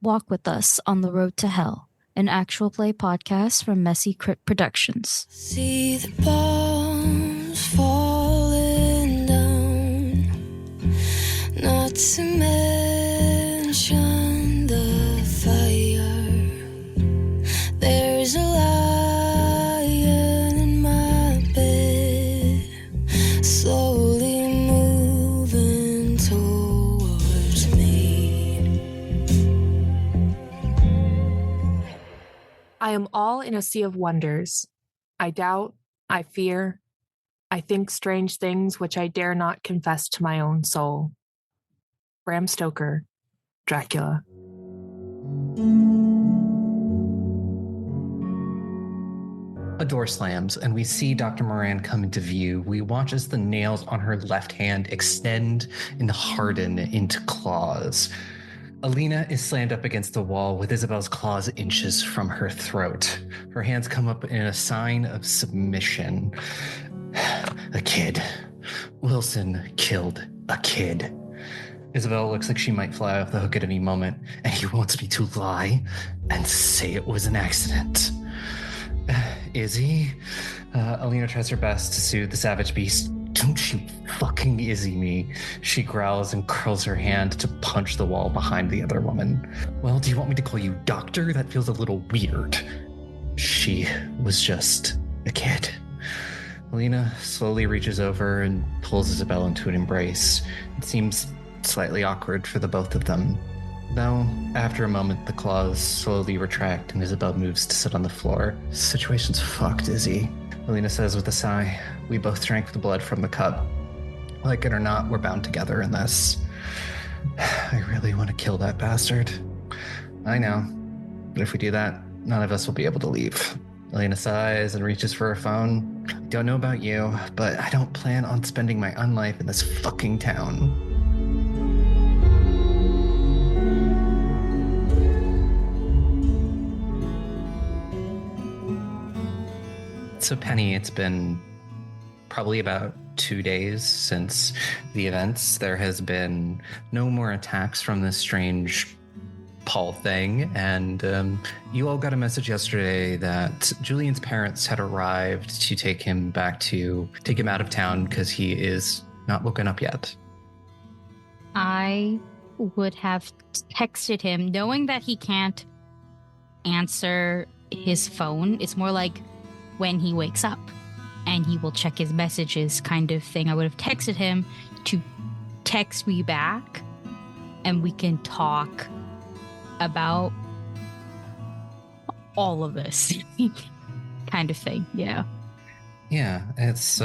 Walk with us on the road to hell, an actual play podcast from Messy Crypt Productions. See the bombs falling down, not to mention the fire. There's a lion in my bed, slowly moving towards me. I am all in a sea of wonders. I doubt, I fear, I think strange things which I dare not confess to my own soul. Bram Stoker, Dracula. A door slams, and we see Dr. Moran come into view. We watch as the nails on her left hand extend and harden into claws. Alina is slammed up against the wall with Isabel's claws inches from her throat. Her hands come up in a sign of submission. A kid. Wilson killed a kid. Isabel looks like she might fly off the hook at any moment, and he wants me to lie and say it was an accident. Izzy? Alina tries her best to soothe the savage beast. Don't you fucking Izzy me. She growls and curls her hand to punch the wall behind the other woman. Well, do you want me to call you doctor? That feels a little weird. She was just a kid. Alina slowly reaches over and pulls Isabel into an embrace. It seems slightly awkward for the both of them. Though, after a moment, the claws slowly retract and Isabel moves to sit on the floor. Situation's fucked, Izzy. Alina says with a sigh. We both drank the blood from the cup. Like it or not, we're bound together in this. I really want to kill that bastard. I know. But if we do that, none of us will be able to leave. Alina sighs and reaches for her phone. I don't know about you, but I don't plan on spending my unlife in this fucking town. So Penny, it's been probably about 2 days since the events. There has been no more attacks from this strange Paul thing, and you all got a message yesterday that Julian's parents had arrived to take him out of town because he is not woken up yet. I would have texted him knowing that he can't answer his phone. It's more like when he wakes up and he will check his messages kind of thing. I would have texted him to text me back and we can talk about all of this kind of thing. Yeah. Yeah, it's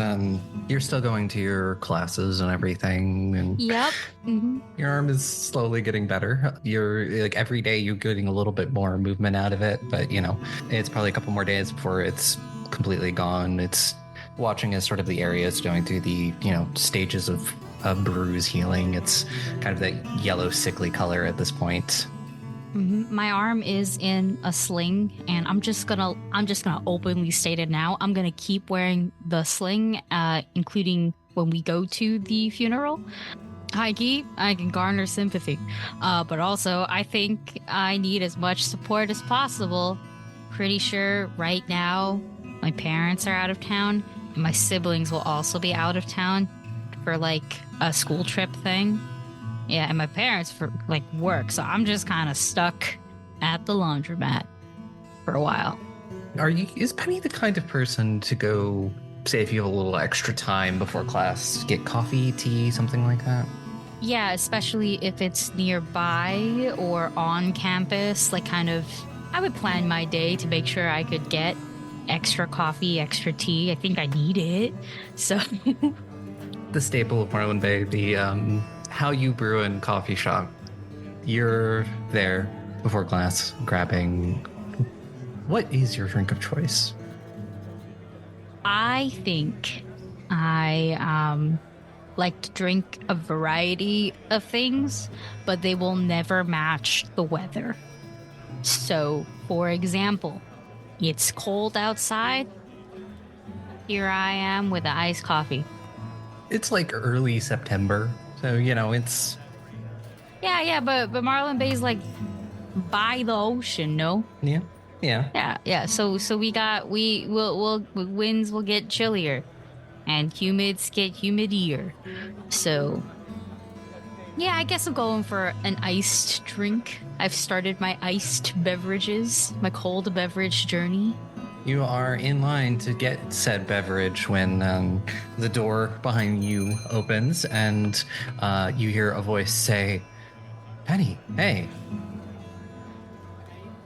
you're still going to your classes and everything, and Yep. Mm-hmm. your arm is slowly getting better. You're like every day you're getting a little bit more movement out of it, but it's probably a couple more days before it's completely gone. It's watching as sort of the area is going through the stages of bruise healing. It's kind of that yellow sickly color at this point. Mm-hmm. My arm is in a sling, and I'm just gonna openly state it now. I'm gonna keep wearing the sling, including when we go to the funeral. High key, I can garner sympathy, but also I think I need as much support as possible. Pretty sure right now my parents are out of town, and my siblings will also be out of town for like a school trip thing. Yeah, and my parents for like work, so I'm just kind of stuck at the laundromat for a while. Is Penny the kind of person to go, say if you have a little extra time before class, get coffee, tea, something like that? Yeah, especially if it's nearby or on campus, like I would plan my day to make sure I could get extra coffee, extra tea. I think I need it. So the staple of Marlin Bay, the How You Brew and coffee shop. You're there before class grabbing. What is your drink of choice? I think I like to drink a variety of things, but they will never match the weather. So, for example, it's cold outside. Here I am with an iced coffee. It's like early September, so it's... Yeah, but Marlin Bay's like by the ocean, no? Yeah. Yeah. So winds will get chillier and humids get humidier. So yeah, I guess I'm going for an iced drink. I've started my iced beverages, my cold beverage journey. You are in line to get said beverage when the door behind you opens and you hear a voice say, Penny, hey.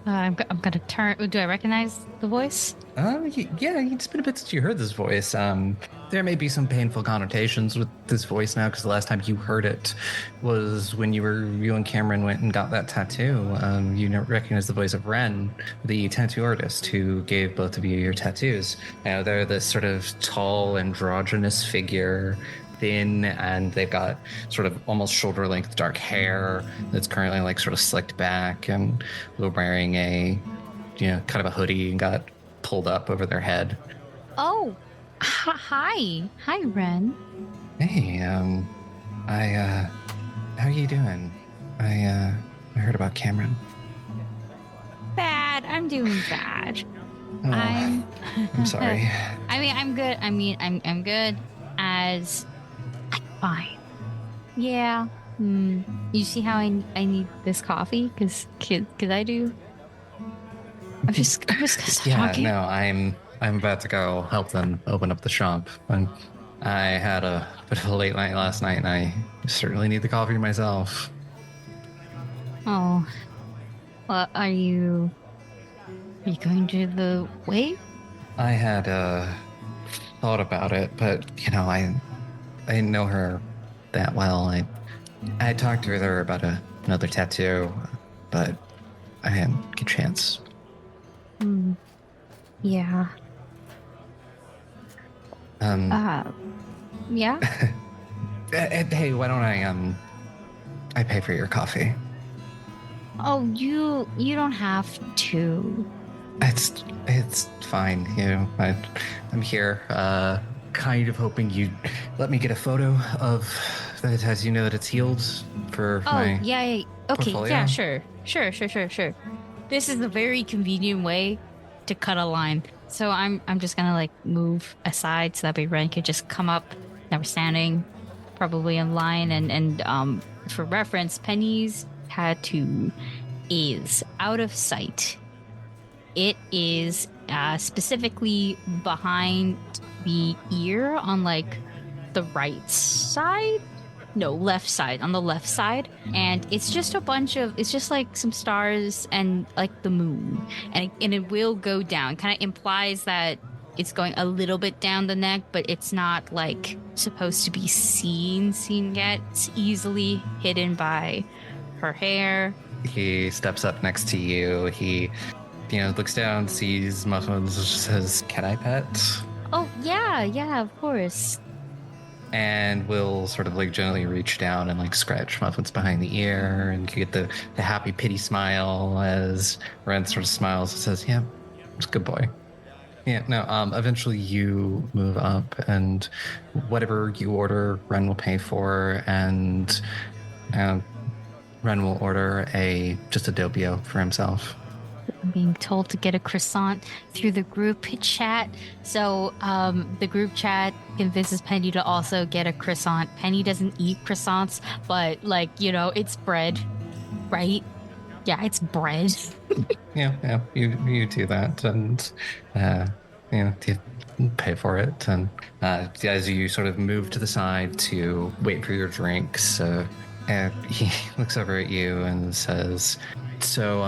I'm gonna turn. Do I recognize the voice? Yeah, it's been a bit since you heard this voice. There may be some painful connotations with this voice now because the last time you heard it was when you and Cameron went and got that tattoo. You recognize the voice of Ren, the tattoo artist who gave both of you your tattoos. They're this sort of tall, androgynous figure, thin, and they've got sort of almost shoulder-length dark hair that's currently like sort of slicked back, and they're wearing a, kind of a hoodie and got pulled up over their head. Oh, hi, Ren. Hey, how are you doing? I heard about Cameron. Bad. I'm doing bad. Oh, I'm sorry. I'm good. I'm good as fine. Yeah. You see how I need this coffee? Cause I do. I'm just gonna stop talking. No, I'm about to go help them open up the shop. And I had a bit of a late night last night, and I certainly need the coffee myself. Oh. Well, are you going to the wake? I had thought about it, but I didn't know her that well. I talked to her about another tattoo, but I didn't get a chance. Yeah. Yeah. Hey, why don't I pay for your coffee? Oh, you don't have to. It's fine. I'm here, kind of hoping you'd let me get a photo of the tattoo. That it's healed for my yeah. Okay, portfolio. yeah, sure. This is a very convenient way to cut a line. So I'm just gonna move aside so that way Ren could just come up. Now we're standing probably in line, and for reference, Penny's tattoo is out of sight. It is specifically behind the ear on the right side. No, left side, on the left side. And it's just it's just some stars and the moon. And it will go down. Kind of implies that it's going a little bit down the neck, but it's not supposed to be seen yet. It's easily hidden by her hair. He steps up next to you. He, looks down, sees Muffins, says, "Can I pet?" Oh, yeah, of course. And will sort of gently reach down and scratch Muffins behind the ear, and you get the happy pity smile as Ren sort of smiles and says, "Yeah, it's a good boy." Yeah, no, eventually you move up, and whatever you order, Ren will pay for, and Ren will order just a doppio for himself. I'm being told to get a croissant through the group chat. So the group chat convinces Penny to also get a croissant. Penny doesn't eat croissants, but it's bread, right? Yeah, it's bread. yeah, you do that, and you pay for it. And as you sort of move to the side to wait for your drinks, and he looks over at you and says, "So,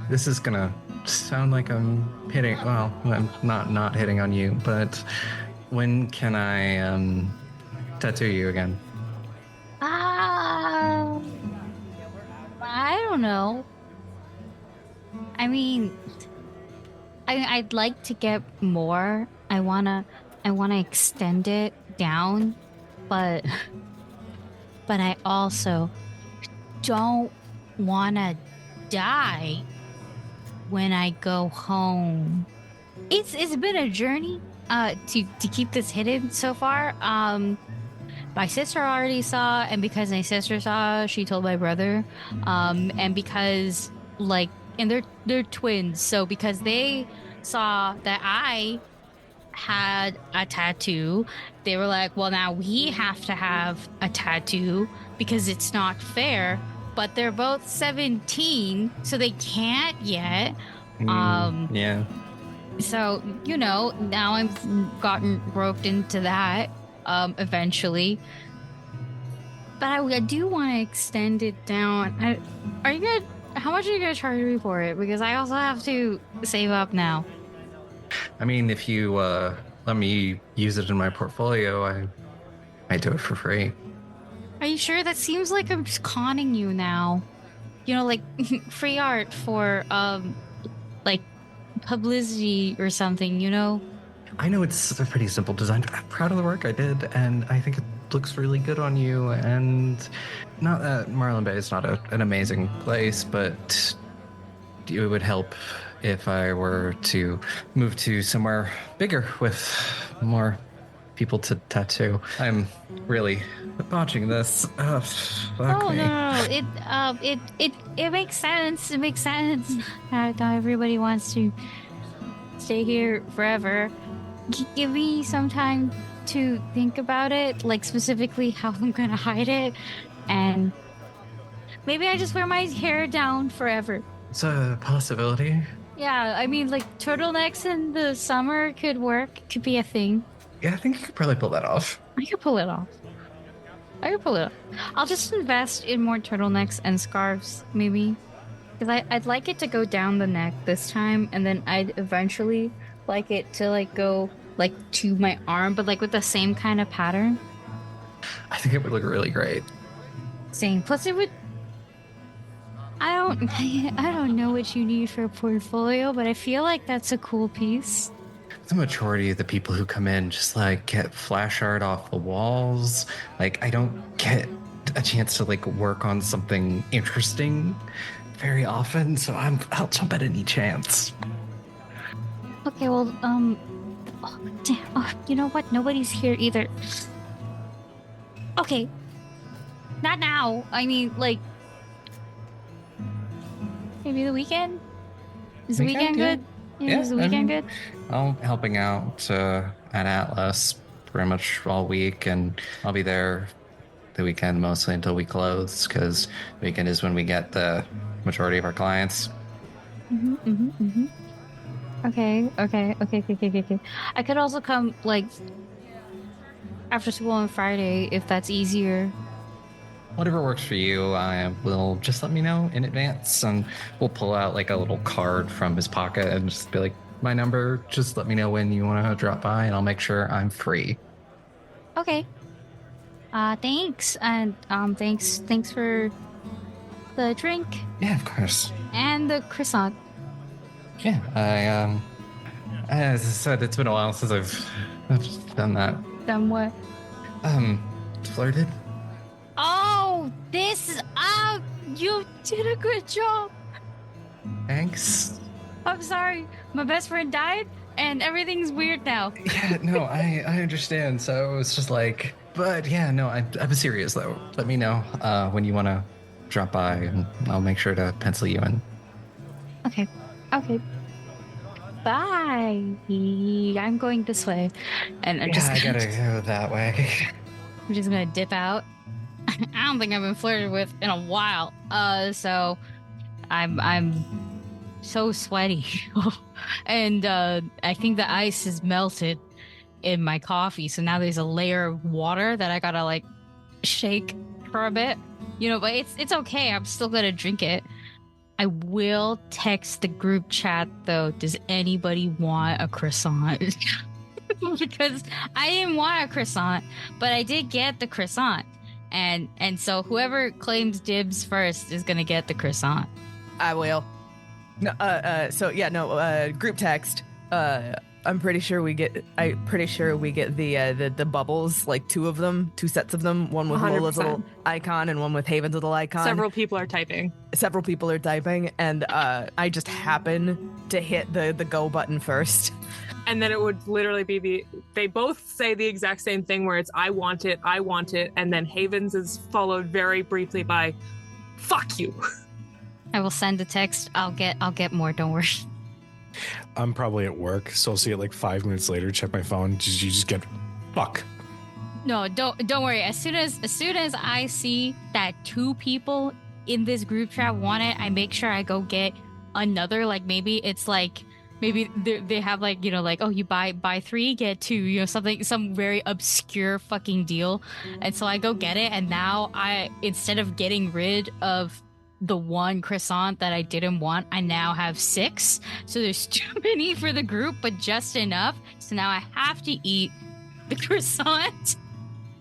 this is gonna sound like I'm hitting. Well, I'm not hitting on you, but when can I tattoo you again?" I don't know. I mean, I'd like to get more. I wanna extend it down, but I also don't wanna die when I go home. It's been a journey to keep this hidden so far. my sister already saw, and because my sister saw, she told my brother, and because like, and they're twins, so because they saw that I had a tattoo, they were like, well, now we have to have a tattoo because it's not fair. But they're both 17, so they can't yet. Yeah. So, now I've gotten roped into that eventually. But I do want to extend it down. Are you good? How much are you going to charge me for it? Because I also have to save up now. I mean, if you let me use it in my portfolio, I might do it for free. Are you sure? That seems like I'm just conning you now. Like free art for like publicity or something, I know it's a pretty simple design. I'm proud of the work I did, and I think it looks really good on you. And not that Marlin Bay is not an amazing place, but it would help if I were to move to somewhere bigger with more people to tattoo. I'm really botching this. Fuck me. No. It makes sense. It makes sense. Not everybody wants to stay here forever. Give me some time to think about it, like specifically how I'm gonna hide it, and maybe I just wear my hair down forever. It's a possibility. Yeah, I mean, like turtlenecks in the summer could work. Could be a thing. Yeah, I think you could probably pull that off. I could pull it off. I'll just invest in more turtlenecks and scarves, maybe. Because I'd like it to go down the neck this time, and then I'd eventually like it to like go like to my arm, but like with the same kind of pattern. I think it would look really great. Same. Plus it would... I don't know what you need for a portfolio, but I feel like that's a cool piece. The majority of the people who come in just like get flash art off the walls. Like, I don't get a chance to like work on something interesting very often, so I'll jump at any chance. Okay, well, oh, damn. Oh, you know what? Nobody's here either. Okay. Not now. I mean, like, maybe the weekend? Is the weekend good? Yeah, is the weekend good? I'm helping out at Atlas pretty much all week, and I'll be there the weekend mostly until we close, because the weekend is when we get the majority of our clients. Okay. I could also come, like, after school on Friday, if that's easier. Whatever works for you, I will just let me know in advance, and we'll pull out like a little card from his pocket and just be like, my number, just let me know when you want to drop by, and I'll make sure I'm free. Okay. Thanks. And thanks for the drink. Yeah, of course. And the croissant. Yeah, as I said, it's been a while since I've done that. Done what? Flirted. Oh, you did a good job. Thanks. I'm sorry. My best friend died and everything's weird now. Yeah, no, I understand. So it's just like, but yeah, no, I'm serious though. Let me know when you want to drop by, and I'll make sure to pencil you in. Okay. Bye. I'm going this way. And I gotta go that way. I'm just gonna dip out. I don't think I've been flirted with in a while. So I'm so sweaty. And I think the ice is melted in my coffee. So now there's a layer of water that I gotta like shake for a bit. But it's okay. I'm still gonna drink it. I will text the group chat though. Does anybody want a croissant? Because I didn't want a croissant, but I did get the croissant. And so whoever claims dibs first is gonna get the croissant. I will. No, group text. I'm pretty sure we get the bubbles, like 2 of them, 2 sets of them, one with 100%. Lola's little icon and one with Haven's little icon. Several people are typing, and I just happen to hit the go button first. and then it would literally be they both say the exact same thing where it's I want it, and then Haven's is followed very briefly by fuck you. I will send a text. I'll get more. Don't worry. I'm probably at work, so I'll see it like 5 minutes later. Check my phone. You just get fuck. No, don't worry. As soon as I see that 2 people in this group chat want it, I make sure I go get another. Like maybe they have like, you know, like, oh, you buy 3 get 2, you know, some very obscure fucking deal, and so I go get it. And now instead of getting rid of the 1 croissant that I didn't want, I now have 6. So there's too many for the group, but just enough. So now I have to eat the croissant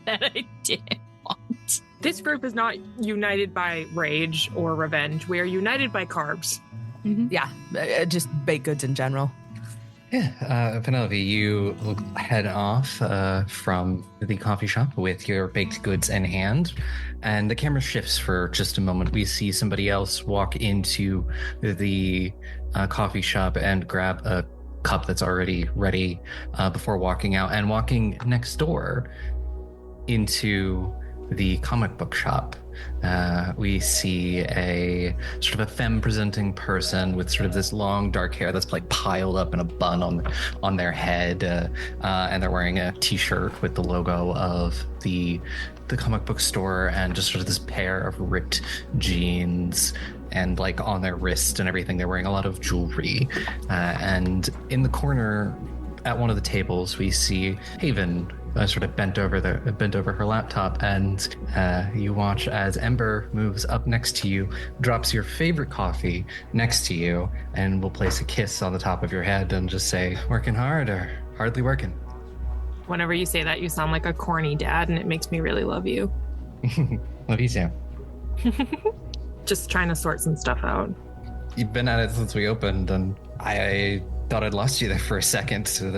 that I didn't want. This group is not united by rage or revenge. We are united by carbs. Mm-hmm. Yeah, just baked goods in general. Yeah, Penelope, you head off from the coffee shop with your baked goods in hand, and the camera shifts for just a moment. We see somebody else walk into the coffee shop and grab a cup that's already ready before walking out, and walking next door into the comic book shop. We see a sort of a femme-presenting person with sort of this long dark hair that's like piled up in a bun on their head, and they're wearing a t-shirt with the logo of the comic book store, and just sort of this pair of ripped jeans, and like on their wrist and everything they're wearing a lot of jewelry, and in the corner at one of the tables we see Haven sort of bent over her laptop, and you watch as Ember moves up next to you, drops your favorite coffee next to you, and will place a kiss on the top of your head and just say, "Working hard or hardly working?" Whenever you say that, you sound like a corny dad, and it makes me really love you. Love you too. Just trying to sort some stuff out. You've been at it since we opened, and I thought I'd lost you there for a second to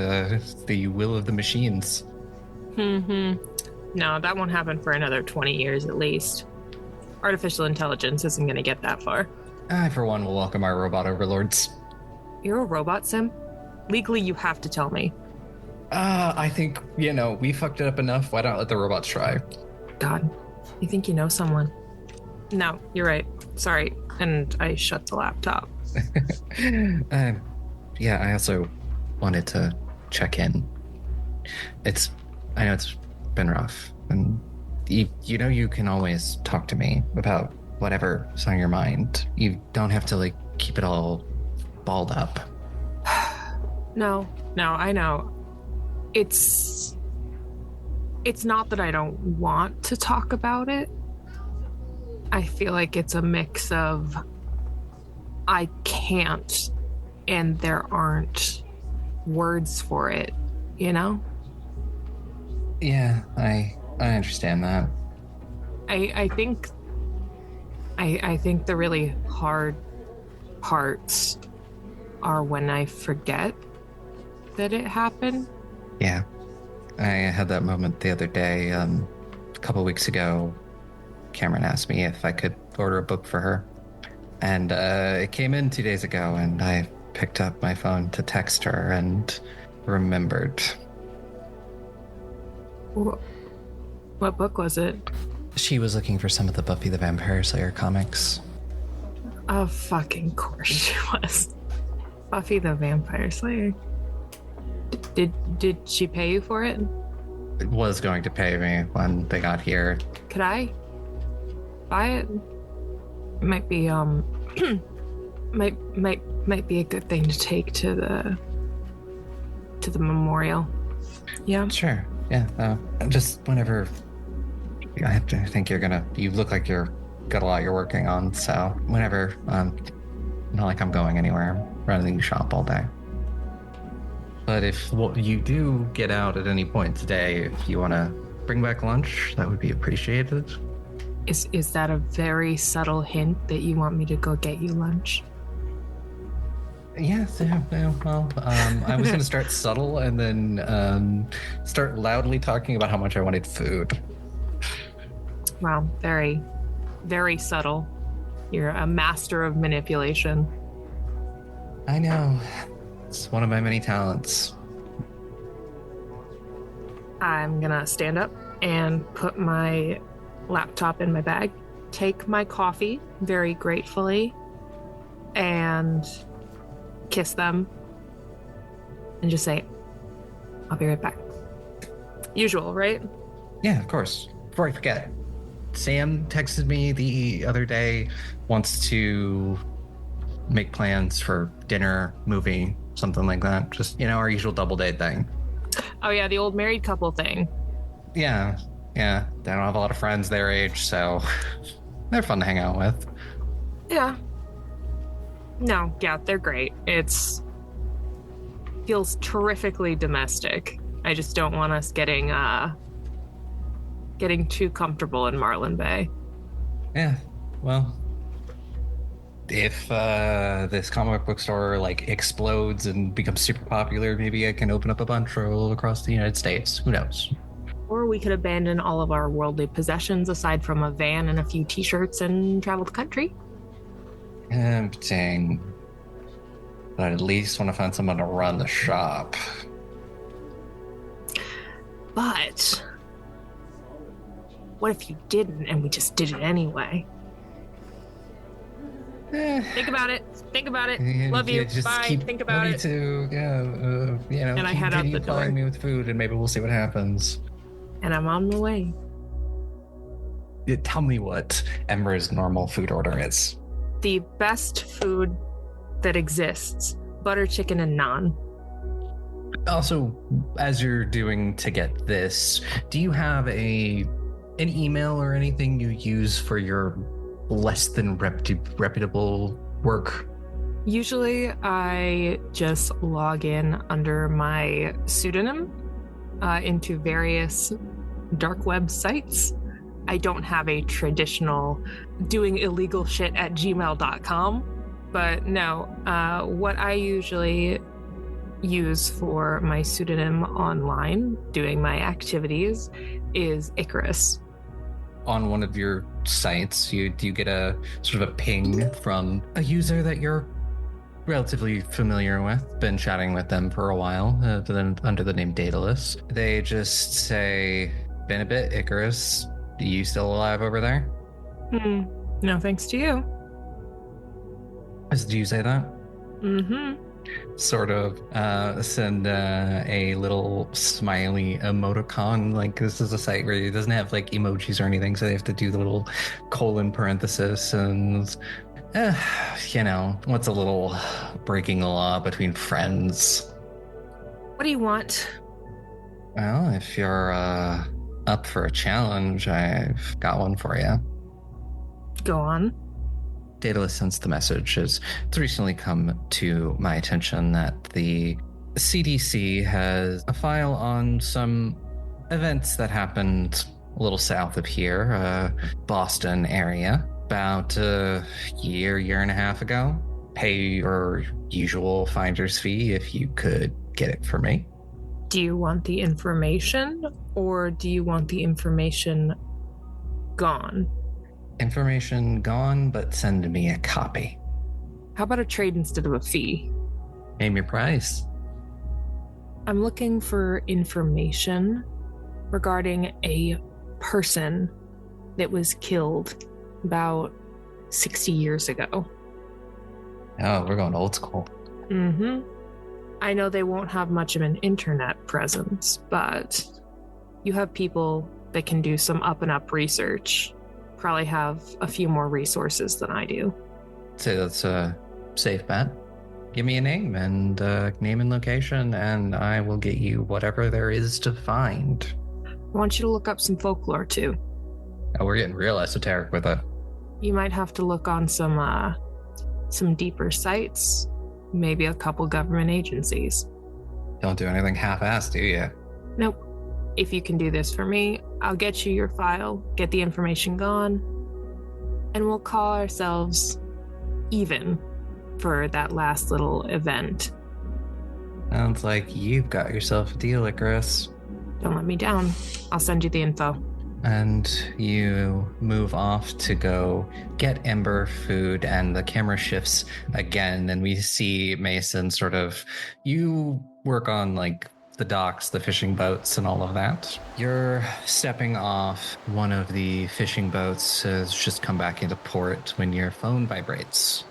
the will of the machines. No, that won't happen for another 20 years at least. Artificial intelligence isn't going to get that far. I, for one, will welcome our robot overlords. You're a robot, Sim? Legally, you have to tell me. I think, we fucked it up enough. Why not let the robots try? God, you think you know someone? No, you're right. Sorry. And I shut the laptop. Yeah, I also wanted to check in. I know it's been rough, and you can always talk to me about whatever's on your mind. You don't have to keep it all balled up. No, I know. It's not that I don't want to talk about it. I feel like it's a mix of I can't and there aren't words for it, Yeah, I understand that. I think the really hard parts are when I forget that it happened. Yeah, I had that moment the other day. A couple weeks ago, Cameron asked me if I could order a book for her, and it came in 2 days ago, and I picked up my phone to text her and remembered. What book was it? She was looking for some of the Buffy the Vampire Slayer comics. Of fucking course she was. Buffy the Vampire Slayer. Did she pay you for it? It was going to pay me when they got here. Could I buy it? It might be might be a good thing to take to the memorial. Yeah. Sure. Yeah. Just whenever. I have to think you look like you're got a lot you're working on. So whenever, not like I'm going anywhere. I'm running the shop all day. But if you do get out at any point today, if you want to bring back lunch, that would be appreciated. Is that a very subtle hint that you want me to go get you lunch? Yes, yeah, well, I was going to start subtle and then start loudly talking about how much I wanted food. Wow, very, very subtle. You're a master of manipulation. I know. It's one of my many talents. I'm gonna stand up and put my laptop in my bag, take my coffee very gratefully, and kiss them, and just say, I'll be right back. Usual, right? Yeah, of course. Before I forget, Sam texted me the other day, wants to make plans for dinner, movie, something like that. Just, our usual double date thing. Oh yeah, the old married couple thing. Yeah. They don't have a lot of friends their age, so they're fun to hang out with. Yeah. No, yeah, they're great. Feels terrifically domestic. I just don't want us getting too comfortable in Marlin Bay. Yeah, well, if this comic book store explodes and becomes super popular, maybe I can open up a bunch all across the United States. Who knows? Or we could abandon all of our worldly possessions aside from a van and a few t-shirts and travel the country. Tempting. But I at least want to find someone to run the shop. But what if you didn't and we just did it anyway? Think about it. Love you. Just Bye. Think about it. Too. Yeah. And I head out the door. Plying me with food, and maybe we'll see what happens. And I'm on my way. Tell me what Ember's normal food order is. The best food that exists: butter chicken and naan. Also, as you're doing to get this, do you have an email or anything you use for your less than reputable work? Usually I just log in under my pseudonym into various dark web sites. I don't have a traditional doing illegal shit at gmail.com, but no, what I usually use for my pseudonym online doing my activities is Icarus. On one of your sites, do you get a sort of a ping from a user that you're relatively familiar with, been chatting with them for a while, under the name Daedalus. They just say, been a bit, Icarus. Are you still alive over there? No thanks to you. Do you say that? Mm-hmm. Sort of send a little smiley emoticon. Like, this is a site where it doesn't have emojis or anything, so they have to do the little colon parenthesis and what's a little breaking the law between friends. What do you want? Well, if you're up for a challenge, I've got one for you. Go on. Daedalus sends the message. It's recently come to my attention that the CDC has a file on some events that happened a little south of here, Boston area, about a year and a half ago. Pay your usual finder's fee if you could get it for me. Do you want the information, or do you want the information gone? Information gone, but send me a copy. How about a trade instead of a fee? Name your price. I'm looking for information regarding a person that was killed about 60 years ago. Oh, we're going old school. Mm-hmm. I know they won't have much of an internet presence, but you have people that can do some up-and-up research. Probably have a few more resources than I do. Say that's a safe bet. Give me a name and name and location, and I will get you whatever there is to find. I want you to look up some folklore too. Oh, we're getting real esoteric with it. You might have to look on some deeper sites, maybe a couple government agencies. Don't do anything half-assed, do you? Nope. If you can do this for me, I'll get you your file, get the information gone, and we'll call ourselves even for that last little event. Sounds like you've got yourself a deal, Icarus. Don't let me down. I'll send you the info. And you move off to go get Ember food, and the camera shifts again, and we see Mason sort of, you work on like the docks, the fishing boats, and all of that. You're stepping off one of the fishing boats has just come back into port when your phone vibrates.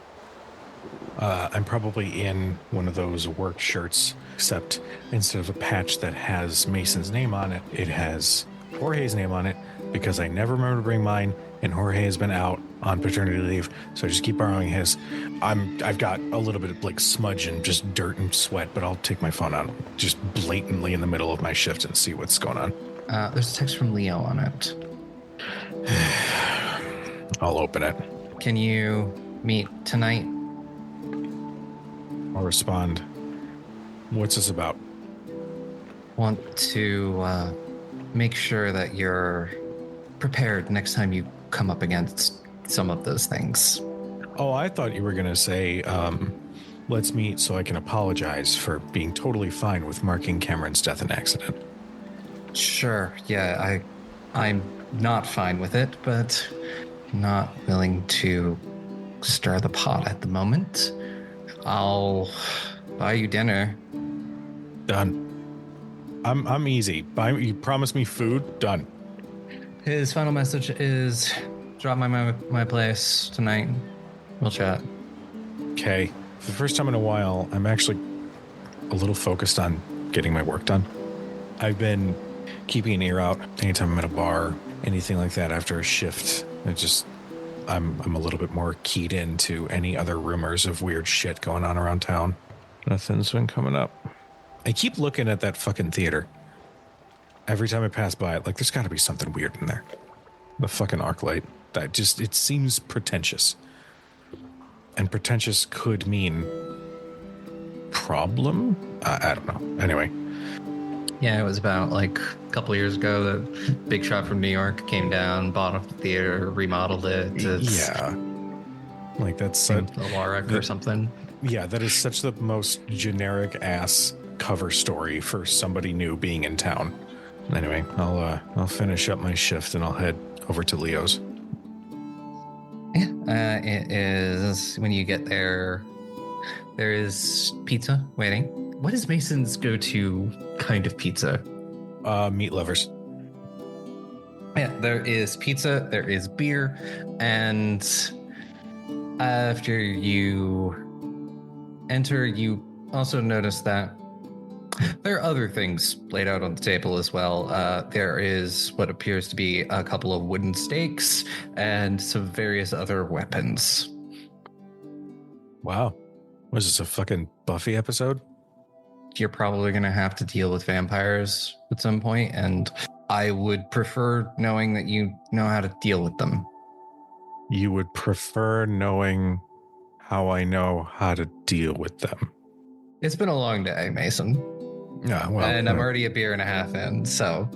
I'm probably in one of those work shirts, except instead of a patch that has Mason's name on it, it has Jorge's name on it, because I never remember to bring mine, and Jorge has been out on paternity leave, so I just keep borrowing his. I've got a little bit of like smudge and just dirt and sweat, but I'll take my phone out just blatantly in the middle of my shift and see what's going on. There's a text from Leo on it. I'll open it. Can you meet tonight? I'll respond. What's this about? Want to make sure that you're prepared next time you come up against some of those things. Oh, I thought you were going to say, let's meet so I can apologize for being totally fine with marking Cameron's death and accident. Sure, yeah, I'm not fine with it, but not willing to stir the pot at the moment. I'll buy you dinner. Done. I'm easy. You promised me food? Done. His final message is, drop my place tonight. We'll chat. Okay. For the first time in a while, I'm actually a little focused on getting my work done. I've been keeping an ear out anytime I'm at a bar, anything like that after a shift. I'm a little bit more keyed into any other rumors of weird shit going on around town. Nothing's been coming up. I keep looking at that fucking theater. Every time I pass by it, like, there's got to be something weird in there. The fucking arc light. It seems pretentious. And pretentious could mean problem? I don't know. Anyway. Yeah, it was about like a couple of years ago that Big Shot from New York came down, bought up the theater, remodeled it. Yeah. Like that's a Warwick or something. Yeah, that is such the most generic ass cover story for somebody new being in town. Anyway, I'll finish up my shift and I'll head over to Leo's. Yeah, it is when you get there. There is pizza waiting. What is Mason's go-to kind of pizza? Meat lovers. Yeah, there is pizza, there is beer, and after you enter, you also notice that there are other things laid out on the table as well. There is what appears to be a couple of wooden stakes and some various other weapons. Wow. Was this a fucking Buffy episode? You're probably going to have to deal with vampires at some point, and I would prefer knowing that you know how to deal with them. You would prefer knowing how I know how to deal with them. It's been a long day, Mason. Yeah, well, and I'm already a beer and a half in, so.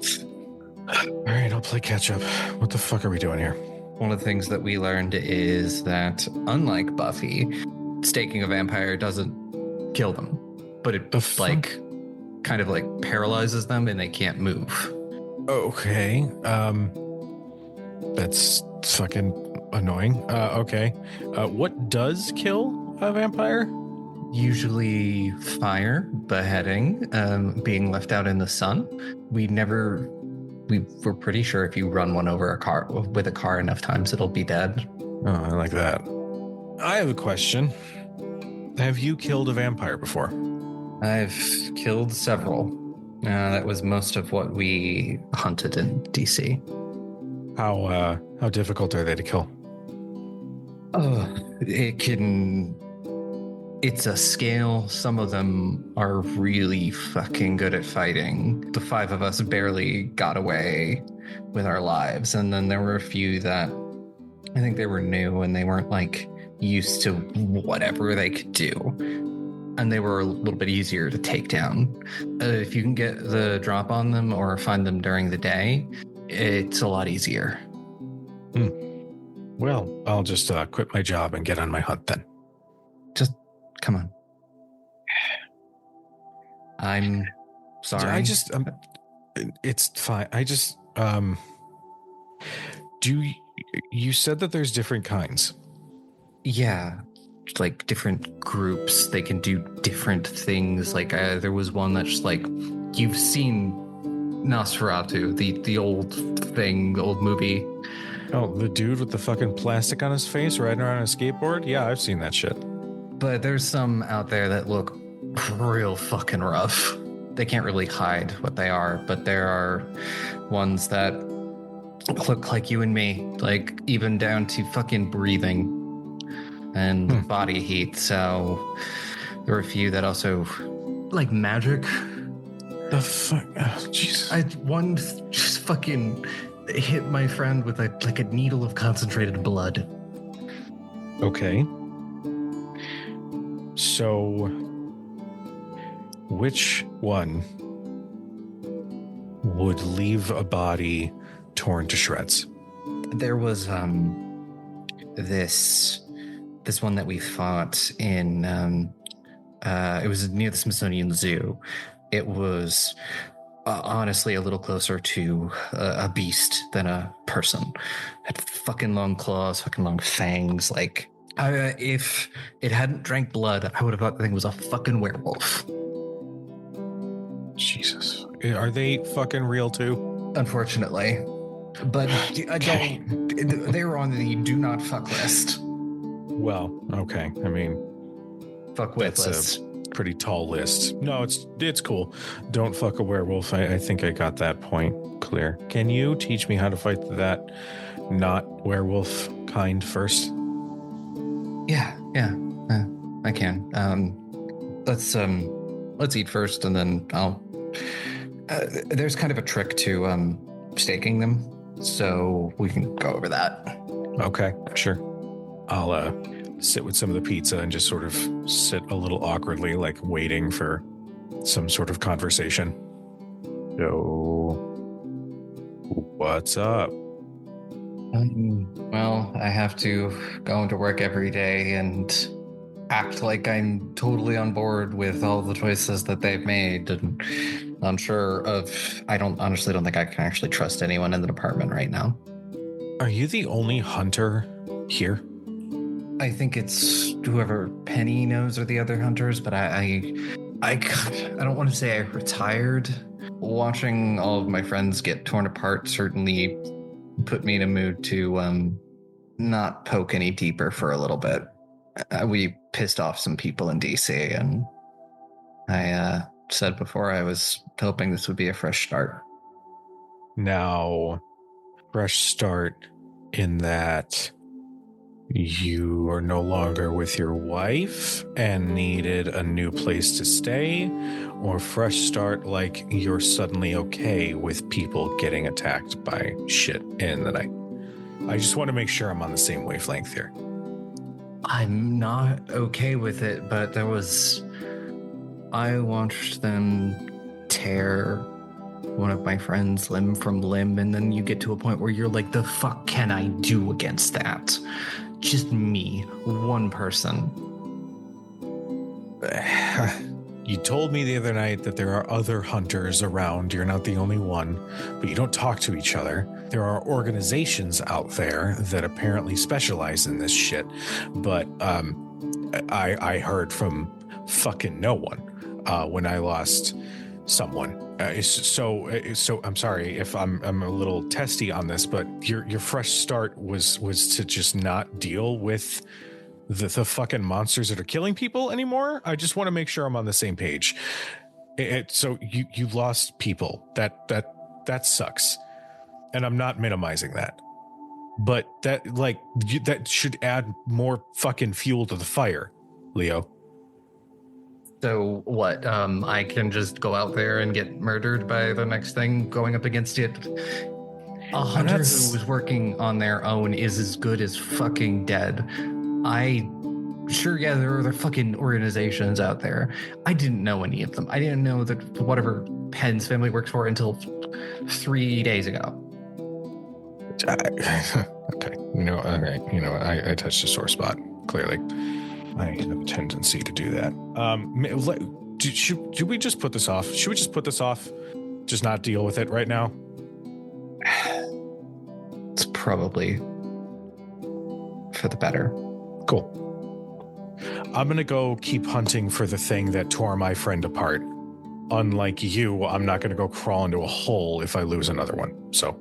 All right, I'll play catch up. What the fuck are we doing here? One of the things that we learned is that, unlike Buffy, staking a vampire doesn't kill them, but it kind of like paralyzes them and they can't move. Okay. That's fucking annoying. Okay. What does kill a vampire? Usually fire, beheading, being left out in the sun. We're pretty sure if you run one over with a car enough times, it'll be dead. Oh, I like that. I have a question. Have you killed a vampire before? I've killed several. That was most of what we hunted in DC. How difficult are they to kill? It's a scale. Some of them are really fucking good at fighting. The 5 of us barely got away with our lives. And then there were a few that I think they were new and they weren't like used to whatever they could do. And they were a little bit easier to take down. If you can get the drop on them or find them during the day, it's a lot easier. Well, I'll just quit my job and get on my hunt then. Come on. I'm sorry. It's fine. You said that there's different kinds? Yeah, like different groups. They can do different things. Like there was one that's like, you've seen Nosferatu, the old thing, the old movie. Oh, the dude with the fucking plastic on his face riding around on a skateboard? Yeah, I've seen that shit. But there's some out there that look real fucking rough. They can't really hide what they are, but there are ones that look like you and me, like even down to fucking breathing and body heat. So there are a few that also like magic. The fuck? Oh, Jesus. One just fucking hit my friend with like a needle of concentrated blood. Okay. So, which one would leave a body torn to shreds? There was this one that we fought in it was near the Smithsonian Zoo. It was honestly a little closer to a beast than a person. Had fucking long claws, fucking long fangs. Like if it hadn't drank blood, I would have thought the thing was a fucking werewolf. Jesus. Are they fucking real too? Unfortunately. But they were on the do not fuck list. Well, okay. I mean, fuck with that's list. A pretty tall list. No, it's cool. Don't fuck a werewolf. I think I got that point clear. Can you teach me how to fight that not werewolf kind first? Yeah, I can. Let's eat first, and then I'll. There's kind of a trick to staking them, so we can go over that. Okay, sure. I'll sit with some of the pizza and just sort of sit a little awkwardly, like waiting for some sort of conversation. So, what's up? Well, I have to go into work every day and act like I'm totally on board with all the choices that they've made, and unsure of. I honestly don't think I can actually trust anyone in the department right now. Are you the only hunter here? I think it's whoever Penny knows are the other hunters, but I don't want to say I retired. Watching all of my friends get torn apart certainly put me in a mood to not poke any deeper for a little bit. We pissed off some people in DC, and I said before I was hoping this would be a fresh start. Now, fresh start in that you are no longer with your wife and needed a new place to stay, or fresh start like you're suddenly okay with people getting attacked by shit in the night? I just want to make sure I'm on the same wavelength here. I'm not okay with it, but I watched them tear one of my friends limb from limb, and then you get to a point where you're like, the fuck can I do against that? Just me, one person. You told me the other night that there are other hunters around. You're not the only one, but you don't talk to each other. There are organizations out there that apparently specialize in this shit, but I heard from fucking no one when I lost someone. So I'm sorry if I'm a little testy on this, but your fresh start was to just not deal with the fucking monsters that are killing people anymore. I just want to make sure I'm on the same page. So you lost people. That sucks, and I'm not minimizing that, but that should add more fucking fuel to the fire, Leo. So what? I can just go out there and get murdered by the next thing going up against it? A hunter who was working on their own is as good as fucking dead. Sure, there are other fucking organizations out there. I didn't know any of them. I didn't know that whatever Penn's family works for until 3 days ago. Okay. All right. I touched a sore spot, clearly. I have a tendency to do that. Should we just put this off? Should we just put this off? Just not deal with it right now? It's probably for the better. Cool. I'm going to go keep hunting for the thing that tore my friend apart. Unlike you, I'm not going to go crawl into a hole if I lose another one. So,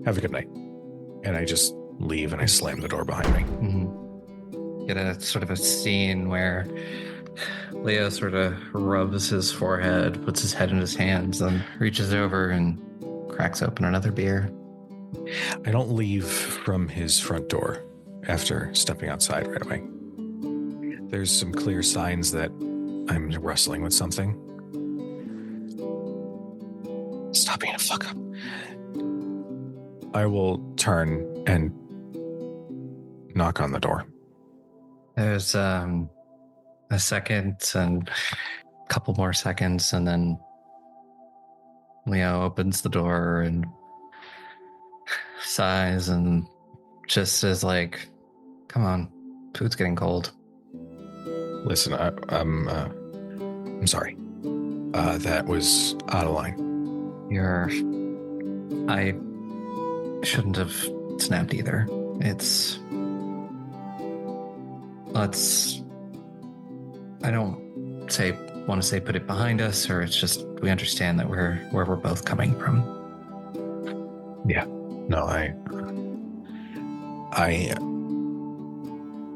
have a good night. And I just leave and I slam the door behind me. Mm-hmm. Get a sort of a scene where Leo sort of rubs his forehead, puts his head in his hands, and reaches over and cracks open another beer. I don't leave from his front door after stepping outside right away. There's some clear signs that I'm wrestling with something. Stop being a fuck up. I will turn and knock on the door. There's a second and a couple more seconds, and then Leo opens the door and sighs and just is like, come on, food's getting cold. Listen, I'm sorry. That was out of line. I shouldn't have snapped either. I don't want to say put it behind us, or it's just we understand that where we're both coming from. Yeah. No,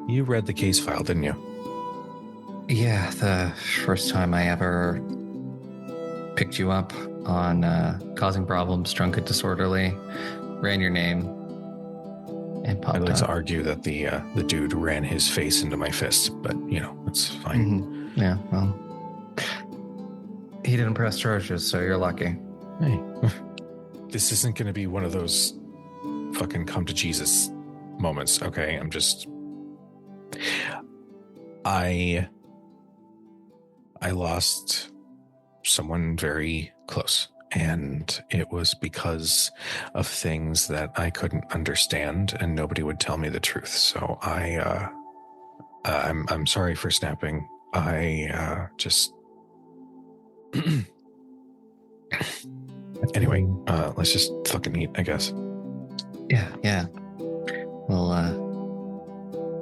you read the case file, didn't you? Yeah, the first time I ever picked you up on causing problems, drunk and disorderly, ran your name, and popped I'd like up. to argue that the dude ran his face into my fist, but it's fine. Mm-hmm. Yeah, well, he didn't press charges, so you're lucky. Hey, this isn't going to be one of those fucking come to Jesus moments, okay? I'm just... I lost someone very close, and it was because of things that I couldn't understand, and nobody would tell me the truth. So I'm sorry for snapping. I just anyway, let's just fucking eat, I guess. Yeah. We'll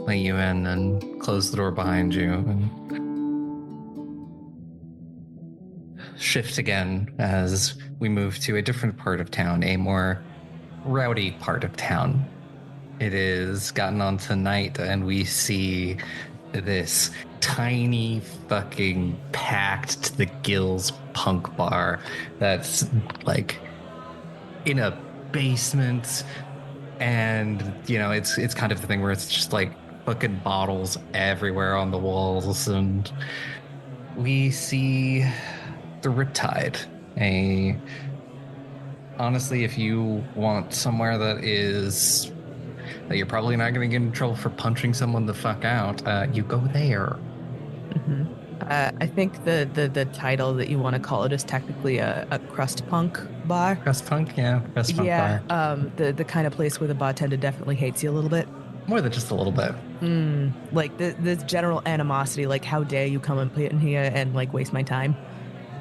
let you in and close the door behind you and shift again as we move to a different part of town, a more rowdy part of town. It is gotten on to night, and we see this tiny fucking packed to the gills punk bar that's like in a basement, and it's kind of the thing where it's just like fucking bottles everywhere on the walls, and we see the Riptide. Honestly, if you want somewhere that you're probably not going to get in trouble for punching someone the fuck out, you go there. Mm-hmm. I think the title that you want to call it is technically a crust punk bar. Crust punk, yeah. Crust punk bar. The kind of place where the bartender definitely hates you a little bit. More than just a little bit. Like this general animosity, like how dare you come and put in here and like waste my time.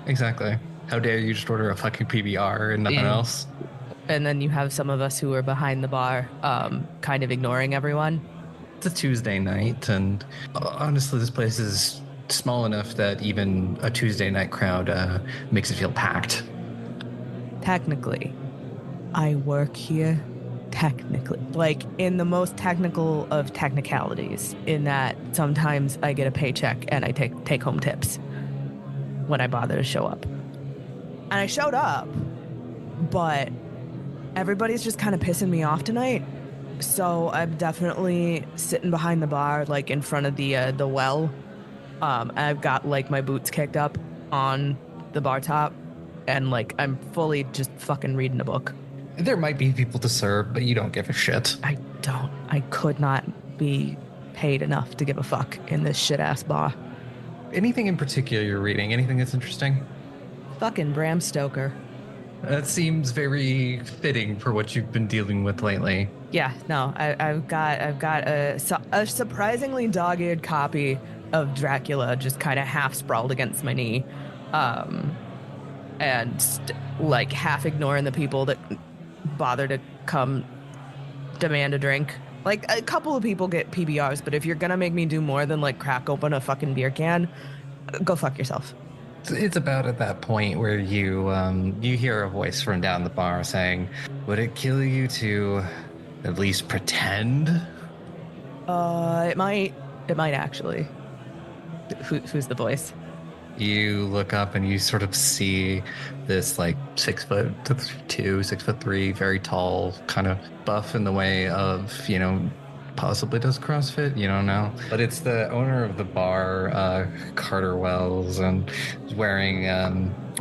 Exactly. How dare you just order a fucking PBR and nothing else? And then you have some of us who are behind the bar, kind of ignoring everyone. It's a Tuesday night, and honestly, this place is small enough that even a Tuesday night crowd makes it feel packed. Technically, I work here. Technically, like in the most technical of technicalities, in that sometimes I get a paycheck and I take home tips when I bother to show up. And I showed up, but everybody's just kind of pissing me off tonight. So I'm definitely sitting behind the bar, like in front of the well. I've got like my boots kicked up on the bar top, and like I'm fully just fucking reading a book. There might be people to serve, but you don't give a shit. I could not be paid enough to give a fuck in this shit-ass bar. Anything in particular you're reading? Anything that's interesting? Fucking Bram Stoker. That seems very fitting for what you've been dealing with lately. Yeah, no, I've got a surprisingly dog-eared copy of Dracula just kind of half sprawled against my knee, and like half ignoring the people that bother to come demand a drink. Like a couple of people get PBRs, but if you're gonna make me do more than like crack open a fucking beer can, go fuck yourself. It's about at that point where you hear a voice from down the bar saying, "Would it kill you to at least pretend?" It might actually. Who's the voice? You look up and you sort of see this like 6'2", 6'3", very tall, kind of buff in the way of, possibly does CrossFit, you don't know. But it's the owner of the bar, Carter Wells, and he's wearing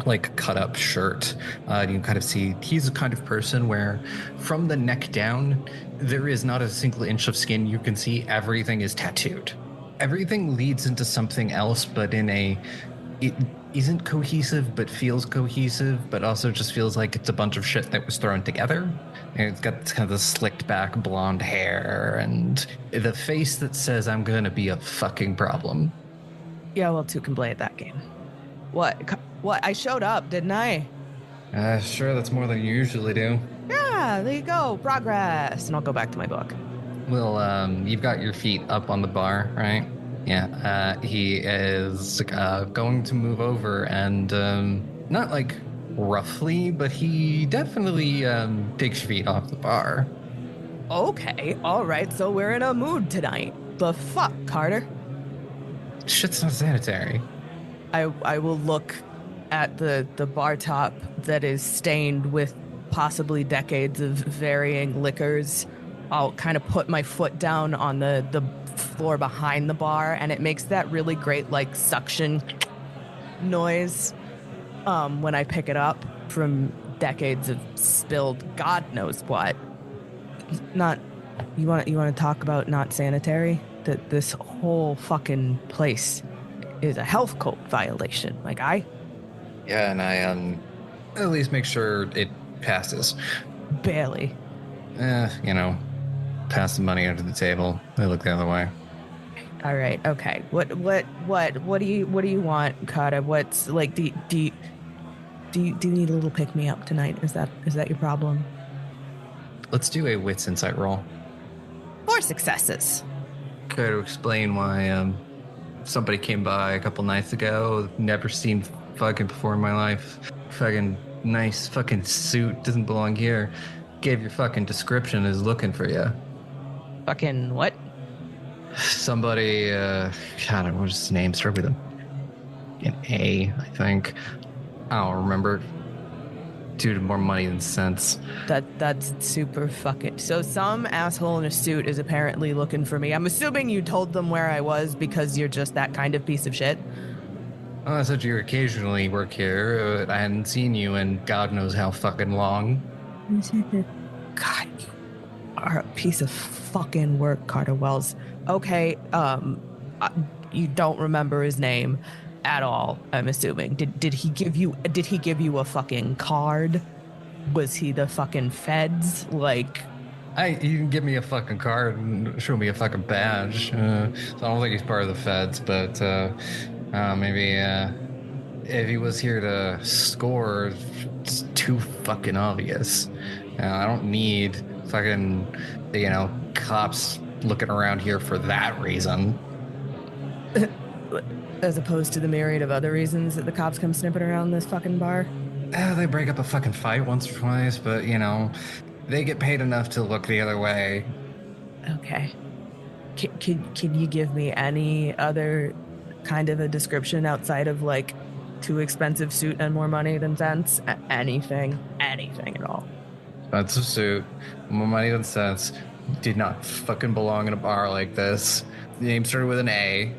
like a cut up shirt. You can kind of see he's the kind of person where from the neck down, there is not a single inch of skin. You can see everything is tattooed. Everything leads into something else, but it isn't cohesive, but feels cohesive, but also just feels like it's a bunch of shit that was thrown together. And it's got kind of the slicked back blonde hair and the face that says, "I'm gonna be a fucking problem." Yeah, well, two can play at that game. What? I showed up, didn't I? Sure, that's more than you usually do. Yeah, there you go. Progress. And I'll go back to my book. Well, you've got your feet up on the bar, right? Yeah, he is going to move over and not like roughly, but he definitely takes your feet off the bar. Okay, all right, so we're in a mood tonight. The fuck, Carter? Shit's not sanitary. I will look at the bar top that is stained with possibly decades of varying liquors. I'll kind of put my foot down on the floor behind the bar, and it makes that really great like suction noise when I pick it up from decades of spilled God knows what. Not you want to talk about not sanitary? That this whole fucking place is a health code violation. My guy. Yeah, and I at least make sure it passes. Barely. Pass the money under the table. They look the other way. All right. Okay. What do you want, Carter? What's like? Do you need a little pick me up tonight? Is that your problem? Let's do a wits insight roll. 4 successes. Care to explain why somebody came by a couple nights ago? Never seen fucking before in my life. Fucking nice fucking suit, doesn't belong here. Gave your fucking description, is looking for you. Fucking what? Somebody, God, what's his name? Start with an A, I think. I don't remember. Dude, more money than sense. That's super fucking. So some asshole in a suit is apparently looking for me. I'm assuming you told them where I was because you're just that kind of piece of shit. Oh, I said you occasionally work here. I hadn't seen you in God knows how fucking long. God, you are a piece of fucking work, Carter Wells. Okay, you don't remember his name at all, I'm assuming. Did he give you a fucking card? Was he the fucking feds? Like, You can give me a fucking card and show me a fucking badge. So I don't think he's part of the feds, but maybe if he was here to score, it's too fucking obvious. I don't need fucking, cops looking around here for that reason. as opposed to the myriad of other reasons that the cops come snipping around this fucking bar? They break up a fucking fight once or twice, but, they get paid enough to look the other way. Okay. Can you give me any other kind of a description outside of, like, too expensive suit and more money than sense? Anything at all. Expensive suit, more money than sense. Did not fucking belong in a bar like this. The name started with an A.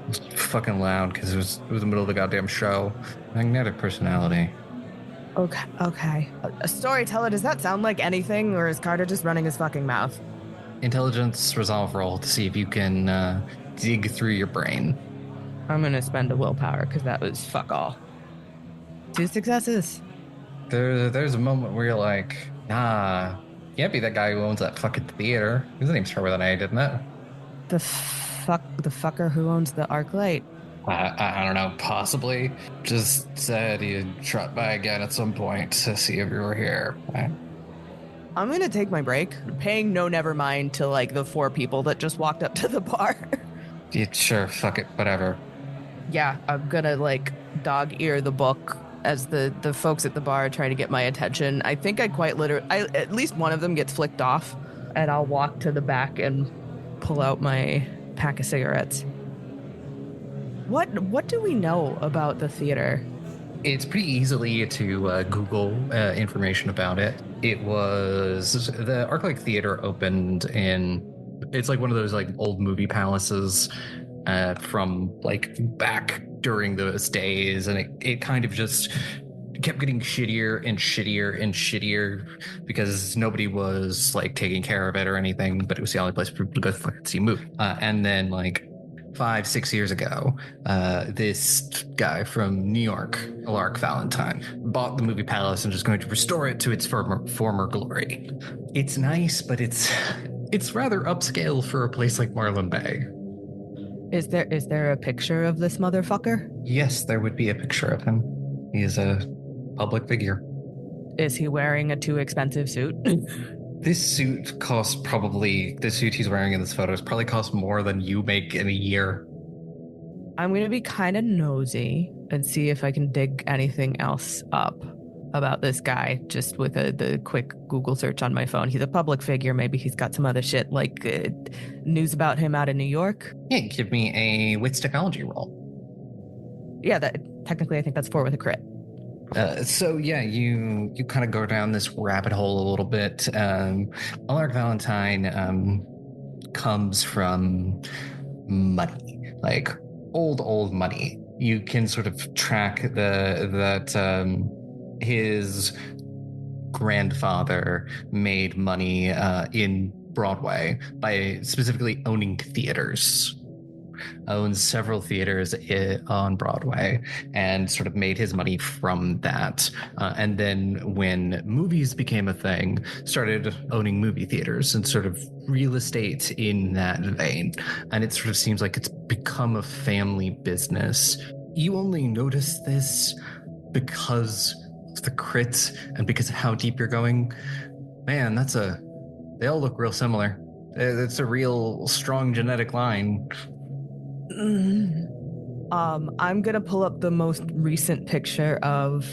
It was fucking loud because it was the middle of the goddamn show. Magnetic personality. Okay. A storyteller, does that sound like anything, or is Carter just running his fucking mouth? Intelligence resolve roll to see if you can dig through your brain. I'm gonna spend a willpower because that was fuck all. 2 successes. There's a moment where you're like, Can't be that guy who owns that fucking theater. His name's stronger than I didn't it? The fucker who owns the ArcLight. I don't know, possibly. Just said he'd drop by again at some point to see if you were here. I'm gonna take my break, paying no never mind to like the 4 people that just walked up to the bar. Yeah, sure, fuck it, whatever. Yeah, I'm gonna like dog ear the book as the folks at the bar try to get my attention. I think at least one of them gets flicked off, and I'll walk to the back and pull out my pack of cigarettes. What do we know about the theater? It's pretty easily to Google information about it. It was the ArcLight Theater opened it's like one of those like old movie palaces from like back during those days, and it kind of just kept getting shittier and shittier and shittier because nobody was like taking care of it or anything, but it was the only place for people to go fucking see a movie. And then like 5-6 years ago, this guy from New York, Alaric Valentine, bought the movie palace and is going to restore it to its former glory. It's nice, but it's rather upscale for a place like Marlin Bay. Is there a picture of this motherfucker? Yes, there would be a picture of him. He is a public figure. Is he wearing a too expensive suit? The suit he's wearing in this photo probably costs more than you make in a year. I'm going to be kind of nosy and see if I can dig anything else up about this guy just with the quick Google search on my phone. He's a public figure. Maybe he's got some other shit like news about him out in New York. Yeah, give me a wits technology roll. Yeah, technically I think that's 4 with a crit. So yeah, you kind of go down this rabbit hole a little bit. Alaric Valentine comes from money, like old money. You can sort of track that his grandfather made money in Broadway by specifically owning theaters. Owns several theaters on Broadway and sort of made his money from that. And then when movies became a thing, started owning movie theaters and sort of real estate in that vein. And it sort of seems like it's become a family business. You only notice this because of the crit and because of how deep you're going. Man, they all look real similar. It's a real strong genetic line. I'm gonna pull up the most recent picture of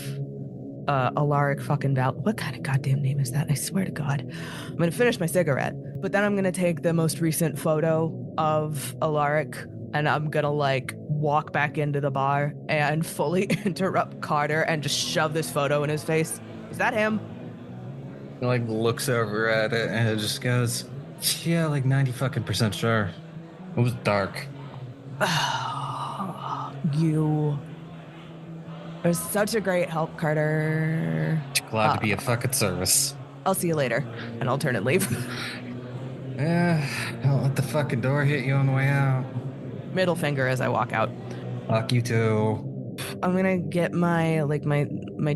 Alaric fucking Val. What kind of goddamn name is that? I swear to God. I'm gonna finish my cigarette, but then I'm gonna take the most recent photo of Alaric and I'm gonna like walk back into the bar and fully interrupt Carter and just shove this photo in his face. Is that him? He like looks over at it and it just goes, yeah, like 90% sure. It was dark. You are such a great help, Carter. Glad to be of fucking service. I'll see you later, and I'll turn and leave. Yeah, don't let the fucking door hit you on the way out. Middle finger as I walk out. Fuck you too. I'm gonna get my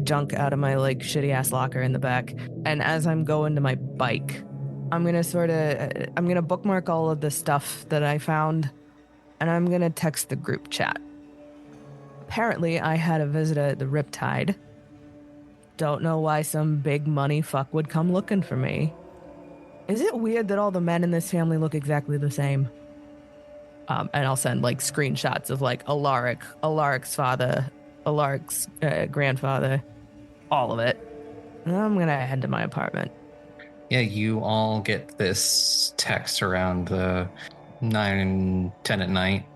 junk out of my like shitty ass locker in the back, and as I'm going to my bike, I'm gonna bookmark all of the stuff that I found. And I'm gonna text the group chat. Apparently, I had a visit at the Riptide. Don't know why some big money fuck would come looking for me. Is it weird that all the men in this family look exactly the same? And I'll send like screenshots of like Alaric's father, Alaric's grandfather, all of it. And I'm gonna head to my apartment. Yeah, you all get this text around 9 and 10 at night.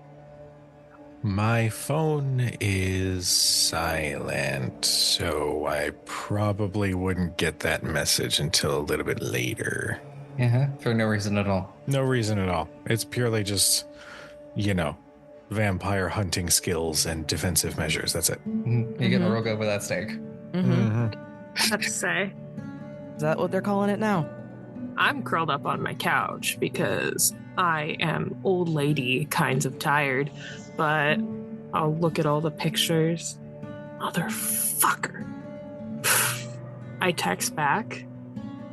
My phone is silent, so I probably wouldn't get that message until a little bit later. Yeah, for no reason at all. No reason at all. It's purely just, vampire hunting skills and defensive measures. That's it. Mm-hmm. You get real good with that steak. Mm-hmm. I have to say, Is that what they're calling it now? I'm curled up on my couch because I am old lady kinds of tired, but I'll look at all the pictures. Motherfucker. I text back,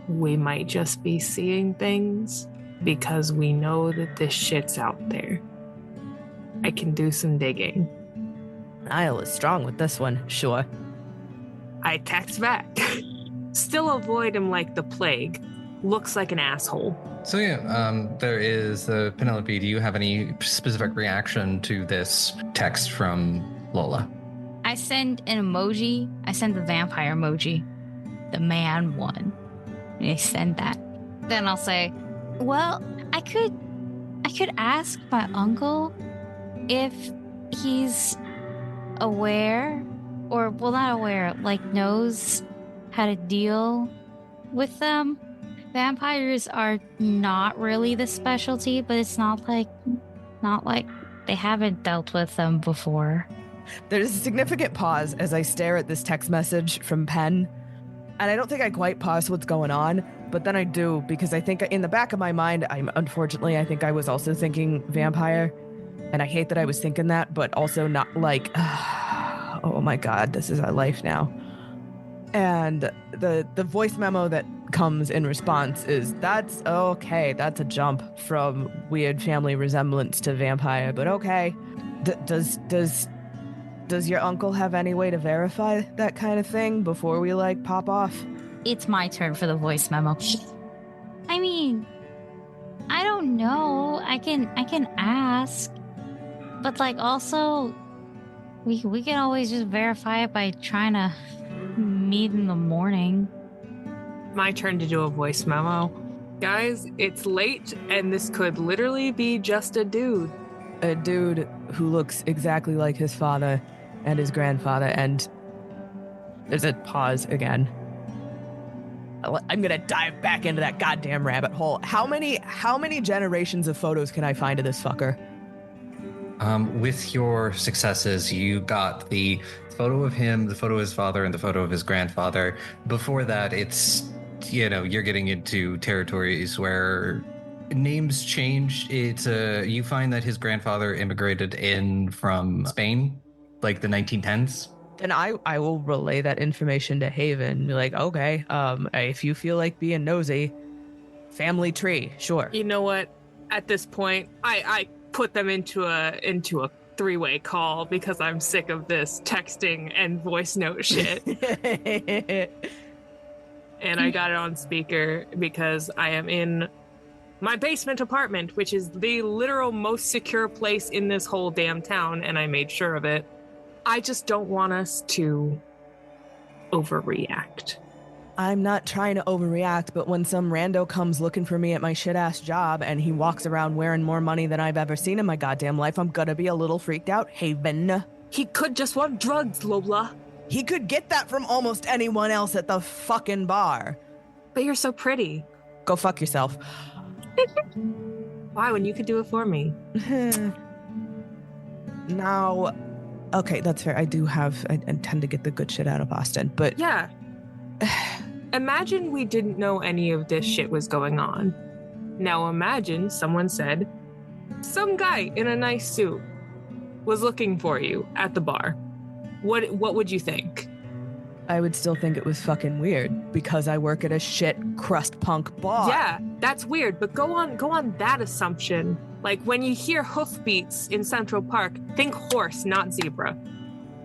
we might just be seeing things because we know that this shit's out there. I can do some digging. Niall is strong with this one, sure. I text back. Still avoid him like the plague. Looks like an asshole. So there is Penelope. Do you have any specific reaction to this text from Lola? I send an emoji. I send the vampire emoji, the man one. And I send that. Then I'll say, well, I could ask my uncle if he's aware, or well, not aware, like knows how to deal with them. Vampires are not really the specialty, but it's not like they haven't dealt with them before. There's a significant pause as I stare at this text message from Penn, and I don't think I quite parse what's going on, but then I do, because I think in the back of my mind, I think I was also thinking vampire, and I hate that I was thinking that, but also not like, oh my god, this is our life now. And the voice memo that comes in response is, that's okay, that's a jump from weird family resemblance to vampire, but okay. Does your uncle have any way to verify that kind of thing before we like pop off? It's my turn for the voice memo. I mean, I don't know. I can ask, but like also, we can always just verify it by trying to meet in the morning. My turn to do a voice memo. Guys, it's late, and this could literally be just a dude. A dude who looks exactly like his father and his grandfather, and there's a pause again. I'm gonna dive back into that goddamn rabbit hole. How many generations of photos can I find of this fucker? With your successes, you got the photo of him, the photo of his father, and the photo of his grandfather. Before that, it's, you're getting into territories where names change. It's you find that his grandfather immigrated in from Spain, like the 1910s. Then I will relay that information to Haven. Be like, okay, if you feel like being nosy, family tree, sure. You know what? At this point, I put them into a three-way call because I'm sick of this texting and voice note shit. And I got it on speaker because I am in my basement apartment, which is the literal most secure place in this whole damn town, and I made sure of it. I just don't want us to overreact. I'm not trying to overreact, but when some rando comes looking for me at my shit-ass job and he walks around wearing more money than I've ever seen in my goddamn life, I'm gonna be a little freaked out. Haven. He could just want drugs, Lola. He could get that from almost anyone else at the fucking bar. But you're so pretty. Go fuck yourself. Why, when you could do it for me? Now, okay, that's fair. I tend to get the good shit out of Boston, but... Yeah. Imagine we didn't know any of this shit was going on. Now imagine someone said, some guy in a nice suit was looking for you at the bar. What would you think? I would still think it was fucking weird because I work at a shit crust punk bar. Yeah, that's weird, but go on that assumption. Like when you hear hoofbeats in Central Park, think horse, not zebra.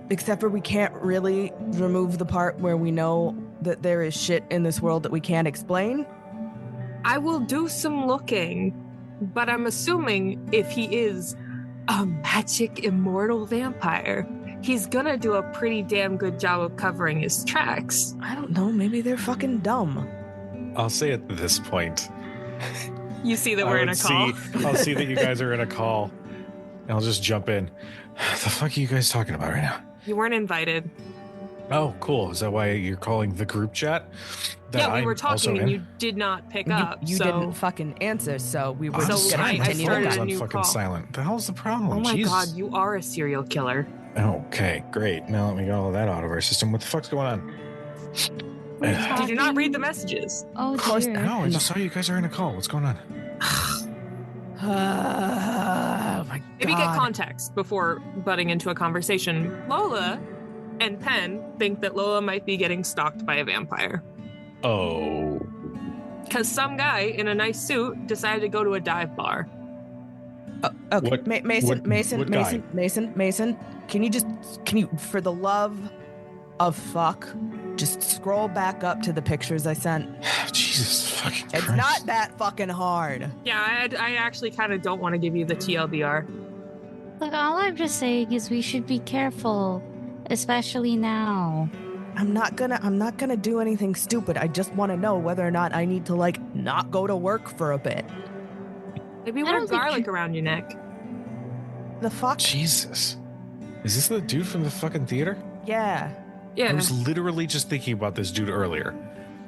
Except for we can't really remove the part where we know that there is shit in this world that we can't explain. I will do some looking, but I'm assuming if he is a magic immortal vampire, he's gonna do a pretty damn good job of covering his tracks. I don't know, maybe they're fucking dumb. I'll say at this point, you see that we're in a call. I'll see that you guys are in a call, and I'll just jump in. The fuck are you guys talking about right now? You weren't invited. Oh, cool. Is that why you're calling the group chat? Yeah, we were talking and you did not pick up. You didn't fucking answer, so we were just I continue started to a on new fucking call. silent. The hell's the problem? Oh my Jesus. god, you are a serial killer. Okay, great. Now let me get all of that out of our system. What the fuck's going on? Did you not read the messages? Oh, Of course dear. No, I just saw you guys are in a call. What's going on? Oh my god. Maybe get context before butting into a conversation. Lola and Penn think that Lola might be getting stalked by a vampire. Oh, Because some guy in a nice suit decided to go to a dive bar. Okay, What- Mason, what guy? Mason, can you, for the love of fuck, just scroll back up to the pictures I sent? Jesus fucking Christ. It's not that fucking hard. Yeah, I actually kind of don't want to give you the TLDR. Look, all I'm just saying is we should be careful, especially now. I'm not gonna do anything stupid. I just want to know whether or not I need to, like, not go to work for a bit. Maybe I wear don't think garlic you- around your neck. The fuck? Jesus. Is this the dude from the fucking theater? Yeah. Yeah. I was literally just thinking about this dude earlier.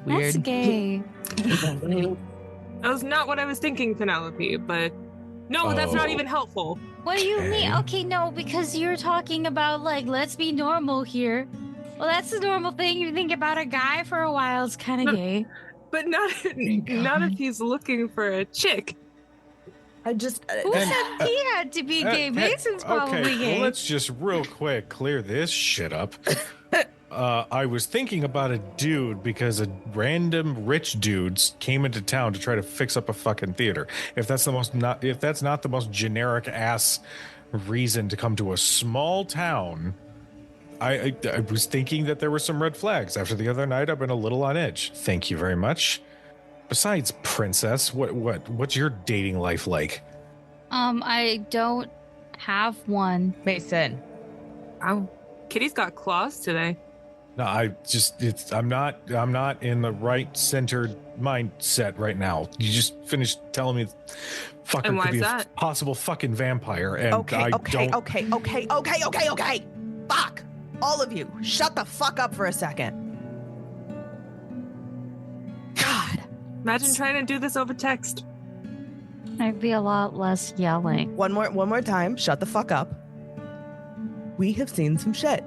That's Weird. gay. That was not what I was thinking, Penelope, but no, that's not Oh. even helpful. What do you mean? Okay. Okay, no, because you're talking about, like, let's be normal here. Well, that's the normal thing. You think about a guy for a while, it's kind No. of gay. But not if he's looking for a chick. I just. Who And- said he had to be gay? Mason's probably okay, gay. well, let's just real quick clear this shit up. I was thinking about a dude because a random rich dudes came into town to try to fix up a fucking theater. If that's not the most generic ass reason to come to a small town, I was thinking that there were some red flags. After the other night, I've been a little on edge. Thank you very much. Besides, princess, what's your dating life like? I don't have one. Mason. Wow. Kitty's got claws today. No, I'm not in the right centered mindset right now. You just finished telling me fucker And why could be is a that? possible fucking vampire, and Okay. I don't. Okay. Fuck. All of you, shut the fuck up for a second. God. Imagine trying to do this over text. I'd be a lot less yelling. One more time. Shut the fuck up. We have seen some shit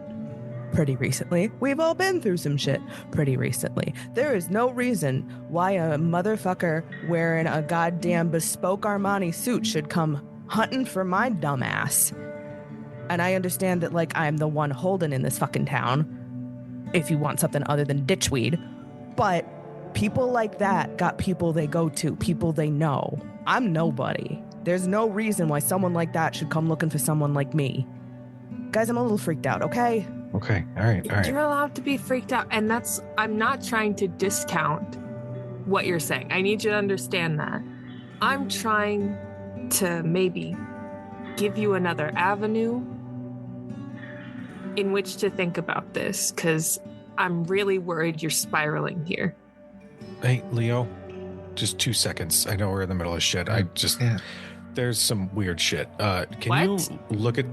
pretty recently. We've all been through some shit pretty recently. There is no reason why a motherfucker wearing a goddamn bespoke Armani suit should come hunting for my dumb ass. And I understand that, like, I'm the one holding in this fucking town, if you want something other than ditchweed. But people like that got people they go to, people they know. I'm nobody. There's no reason why someone like that should come looking for someone like me. Guys, I'm a little freaked out, okay? Okay, all right. You're allowed to be freaked out, and I'm not trying to discount what you're saying. I need you to understand that. I'm trying to maybe give you another avenue in which to think about this, because I'm really worried you're spiraling here. Hey, Leo, just 2 seconds. I know we're in the middle of shit. Yeah. There's some weird shit. Can What? you look at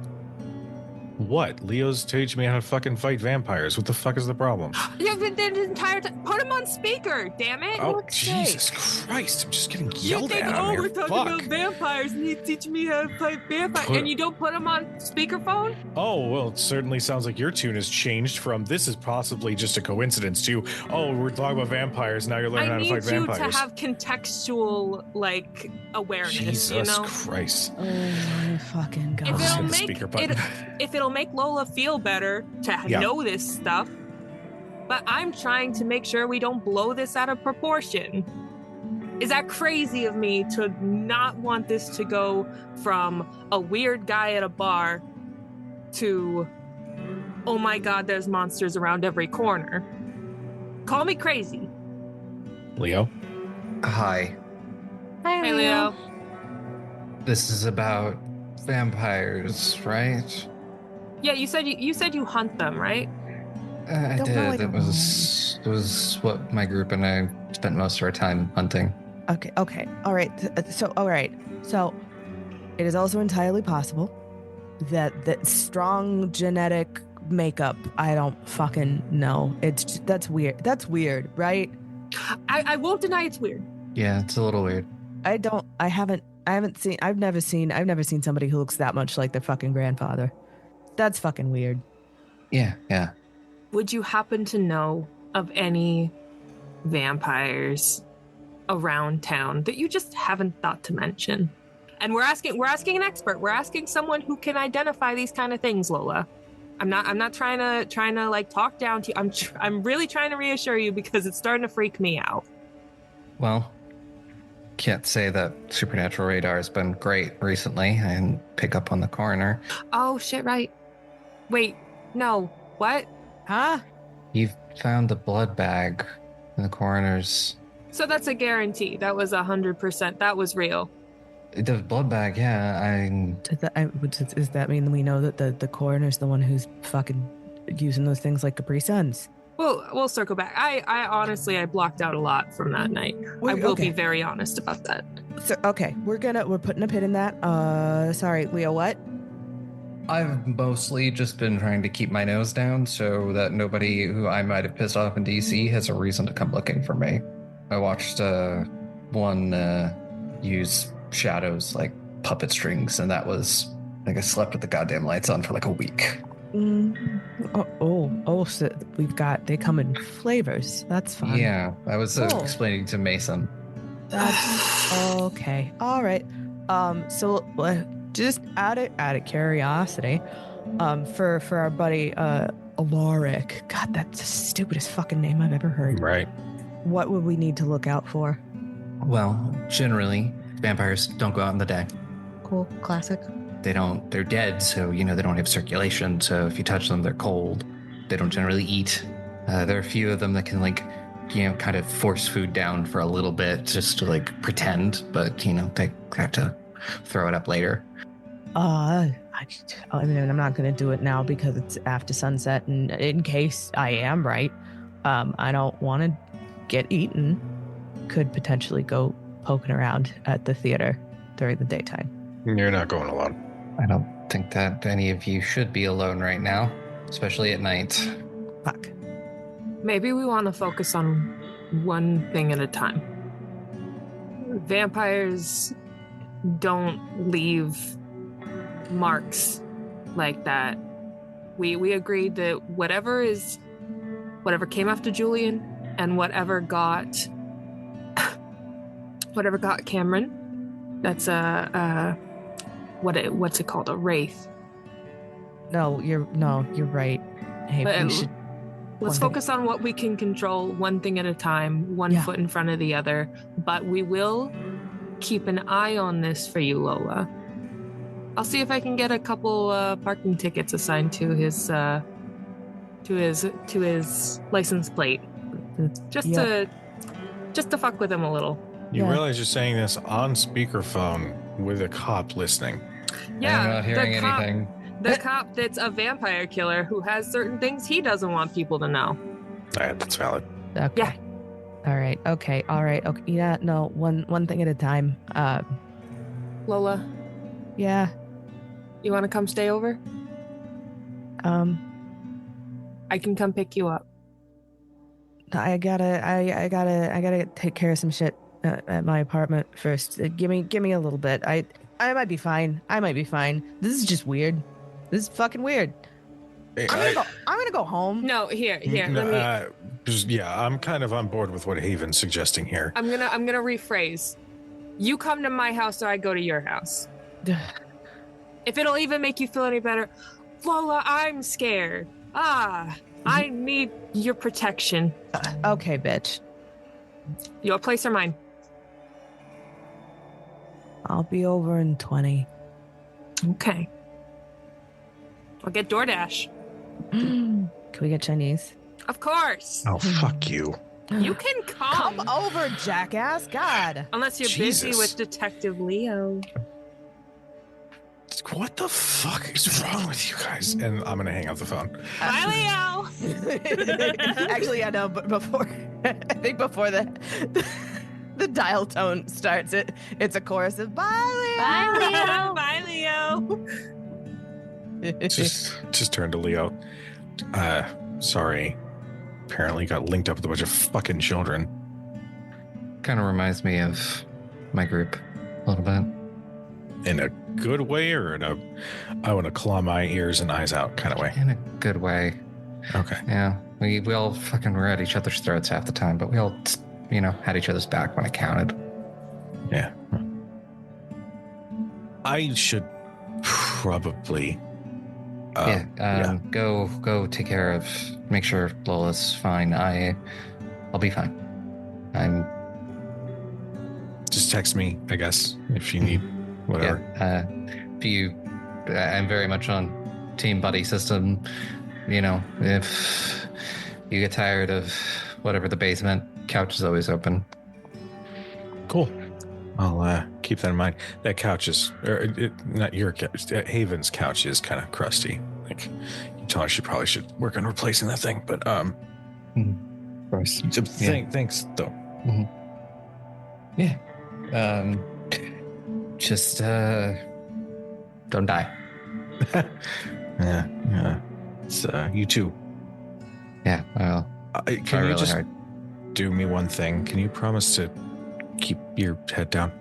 what? Leo's teaching me how to fucking fight vampires. What the fuck is the problem? You've been there the entire time. Put him on speaker, damn it! Oh, fuck's sake. Jesus Christ. I'm just getting You yelled think, at. we're Here. talking Fuck. about vampires, and he's teaching me how to fight vampires, Put- and you don't put him on speakerphone? Oh, well, it certainly sounds like your tune has changed from this is possibly just a coincidence to, oh, we're talking about vampires. Now you're learning I how to need fight you vampires. to have contextual, like, awareness, Jesus you know? Christ. Oh my fucking god. If Just it'll hit the make speaker button. if it'll make Lola feel better to Yeah. know this stuff, but I'm trying to make sure we don't blow this out of proportion. Is that crazy of me to not want this to go from a weird guy at a bar to, oh my god, there's monsters around every corner? Call me crazy. Leo? Hi. Hi, Hey, Leo. This is about vampires, right? Yeah, you said you hunt them, right? I Don't know, I did. don't It was what my group and I spent most of our time hunting. Okay. All right. So it is also entirely possible that strong genetic makeup, I don't fucking know. That's weird. That's weird, right? I won't deny it's weird. Yeah, it's a little weird. I've never seen somebody who looks that much like their fucking grandfather. That's fucking weird. Yeah. Would you happen to know of any vampires around town that you just haven't thought to mention? And we're asking an expert. We're asking someone who can identify these kind of things, Lola. I'm not trying to like talk down to you. I'm really trying to reassure you because it's starting to freak me out. Well, can't say that supernatural radar has been great recently. I didn't pick up on the coroner. Oh, shit, right. Wait, no. What? Huh? You've found the blood bag in the coroner's. So that's a guarantee. That was 100%. That was real. The blood bag, yeah. Does that mean we know that the coroner's the one who's fucking using those things like Capri Suns? We'll circle back. I honestly, I blocked out a lot from that night. I will be very honest about that. So, okay, we're putting a pin in that. Sorry, Leo, what? I've mostly just been trying to keep my nose down so that nobody who I might have pissed off in DC has a reason to come looking for me. I watched one use shadows like puppet strings, and that was like I slept with the goddamn lights on for like a week. So they come in flavors. That's fun. Yeah, I was explaining to Mason. That's okay. All right. So just out of curiosity, for our buddy Alaric. God, that's the stupidest fucking name I've ever heard. Right. What would we need to look out for? Well, generally, vampires don't go out in the day. Cool. Classic. They're dead, so, they don't have circulation. So if you touch them, they're cold. They don't generally eat. There are a few of them that can, kind of force food down for a little bit just to, pretend. But, they have to throw it up later. I'm not going to do it now because it's after sunset. And in case I am right, I don't want to get eaten. Could potentially go poking around at the theater during the daytime. You're not going alone. I don't think that any of you should be alone right now, especially at night. Fuck. Maybe we want to focus on one thing at a time. Vampires don't leave marks like that. We agreed that whatever came after Julian and whatever got Cameron, that's what's it called? A wraith. No, you're right. Hey, let's focus on what we can control, one thing at a time, one foot in front of the other. But we will keep an eye on this for you, Lola. I'll see if I can get a couple parking tickets assigned to his license plate, just to fuck with him a little. You realize you're saying this on speakerphone with a cop listening. Yeah, I'm not hearing anything. The cop that's a vampire killer who has certain things he doesn't want people to know. That's valid. Okay. Yeah. All right. Okay. All right. Okay. Yeah. No. One thing at a time. Lola, Yeah. you want to come stay over? I can come pick you up. I gotta take care of some shit at my apartment first. Give me a little bit. I might be fine. This is just weird. This is fucking weird. Hey, I'm gonna go home. No, here. Let me. I'm kind of on board with what Haven's suggesting here. I'm gonna rephrase. You come to my house or I go to your house. If it'll even make you feel any better, Lola, I'm scared. I need your protection. Okay, bitch. Your place or mine? I'll be over in 20. Okay. I'll get DoorDash. Can we get Chinese? Of course. Oh, fuck you. You can come. Come over, jackass. God. Unless you're busy with Detective Leo. What the fuck is wrong with you guys? And I'm going to hang up the phone. Bye, Leo. Actually, I know, but before the dial tone starts, it's a chorus of bye, Leo. Bye, Leo. Bye, Leo. Just turn to Leo. Sorry. Apparently got linked up with a bunch of fucking children. Kind of reminds me of my group a little bit. In a good way or in a I want to claw my ears and eyes out kind of way? In a good way. Okay. Yeah. We all fucking were at each other's throats half the time, but we all, had each other's back when it counted. Yeah. I should probably... Go take care of, make sure Lola's fine. I'll be fine. text me, I guess, if you need whatever. Yeah, I'm very much on team buddy system. You know, if you get tired of whatever the basement, couch is always open. Cool. I'll keep that in mind. That couch is, not your couch, Haven's couch is kind of crusty. Like, you tell her she probably should work on replacing that thing, but, Of course. Thanks, though. Mm-hmm. Yeah. Just, don't die. Yeah. It's, you too. Yeah, well, Can you really just hard. do me one thing? Can you promise to keep your head down?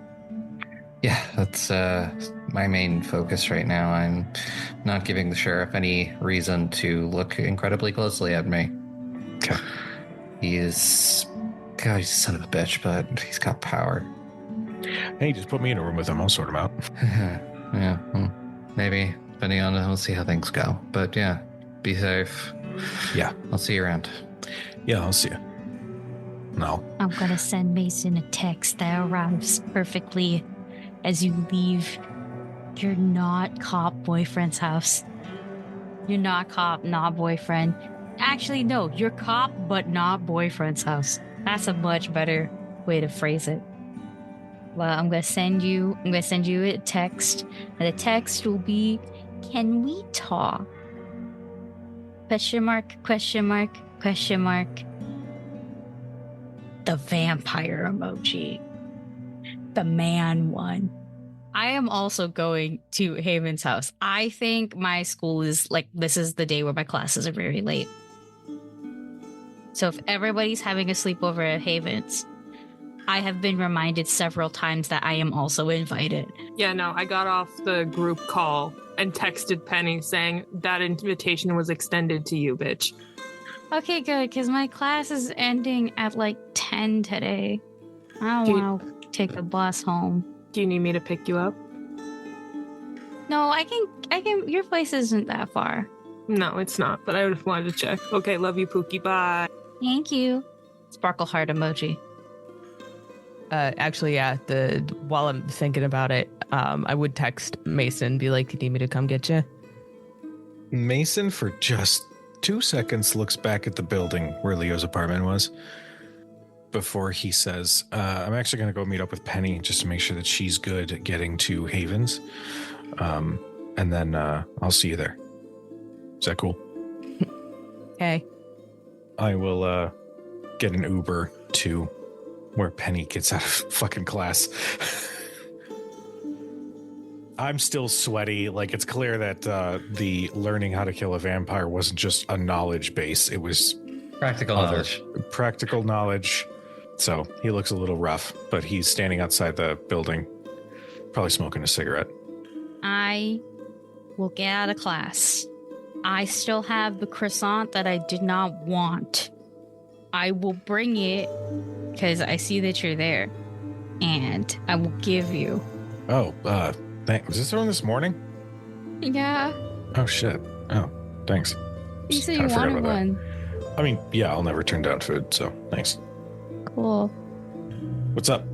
Yeah, that's my main focus right now. I'm not giving the sheriff any reason to look incredibly closely at me. Okay. He's a son of a bitch, but he's got power. Hey, just put me in a room with him. I'll sort him out. Yeah, maybe, depending on, we'll see how things go. But yeah, be safe. Yeah. I'll see you around. Yeah, I'll see you. No. I'm gonna send Mason a text that arrives perfectly as you leave your not cop boyfriend's house. You're not cop, not boyfriend. Actually, no, you're cop, but not boyfriend's house. That's a much better way to phrase it. Well, I'm gonna send you a text, and the text will be, "Can we talk?" Question mark, question mark, question mark. The vampire emoji. The man one. I am also going to Haven's house. I think my school is this is the day where my classes are very late. So if everybody's having a sleepover at Haven's, I have been reminded several times that I am also invited. Yeah, no, I got off the group call and texted Penny saying that invitation was extended to you, bitch. Okay, good, because my class is ending at 10 today. I don't want to take the bus home. Do you need me to pick you up? No, I can, your place isn't that far. No, it's not, but I just wanted to check. Okay, love you, Pookie. Bye. Thank you. Sparkle heart emoji. Actually, yeah. While I'm thinking about it, I would text Mason, be like, "You need me to come get you?" Mason, for just 2 seconds, looks back at the building where Leo's apartment was before he says, "I'm actually going to go meet up with Penny just to make sure that she's good at getting to Haven's, and then I'll see you there." Is that cool? Okay. I will get an Uber to where Penny gets out of fucking class. I'm still sweaty. It's clear that the learning how to kill a vampire wasn't just a knowledge base. It was Practical knowledge. Practical knowledge. So he looks a little rough, but he's standing outside the building, probably smoking a cigarette. I will get out of class. I still have the croissant that I did not want. I will bring it because I see that you're there, and I will give you. Oh, was this on this morning? Yeah. Oh, shit. Oh, thanks. You said you Kinda forgot wanted about that. one. I mean, yeah, I'll never turn down food, so thanks. Cool. What's up?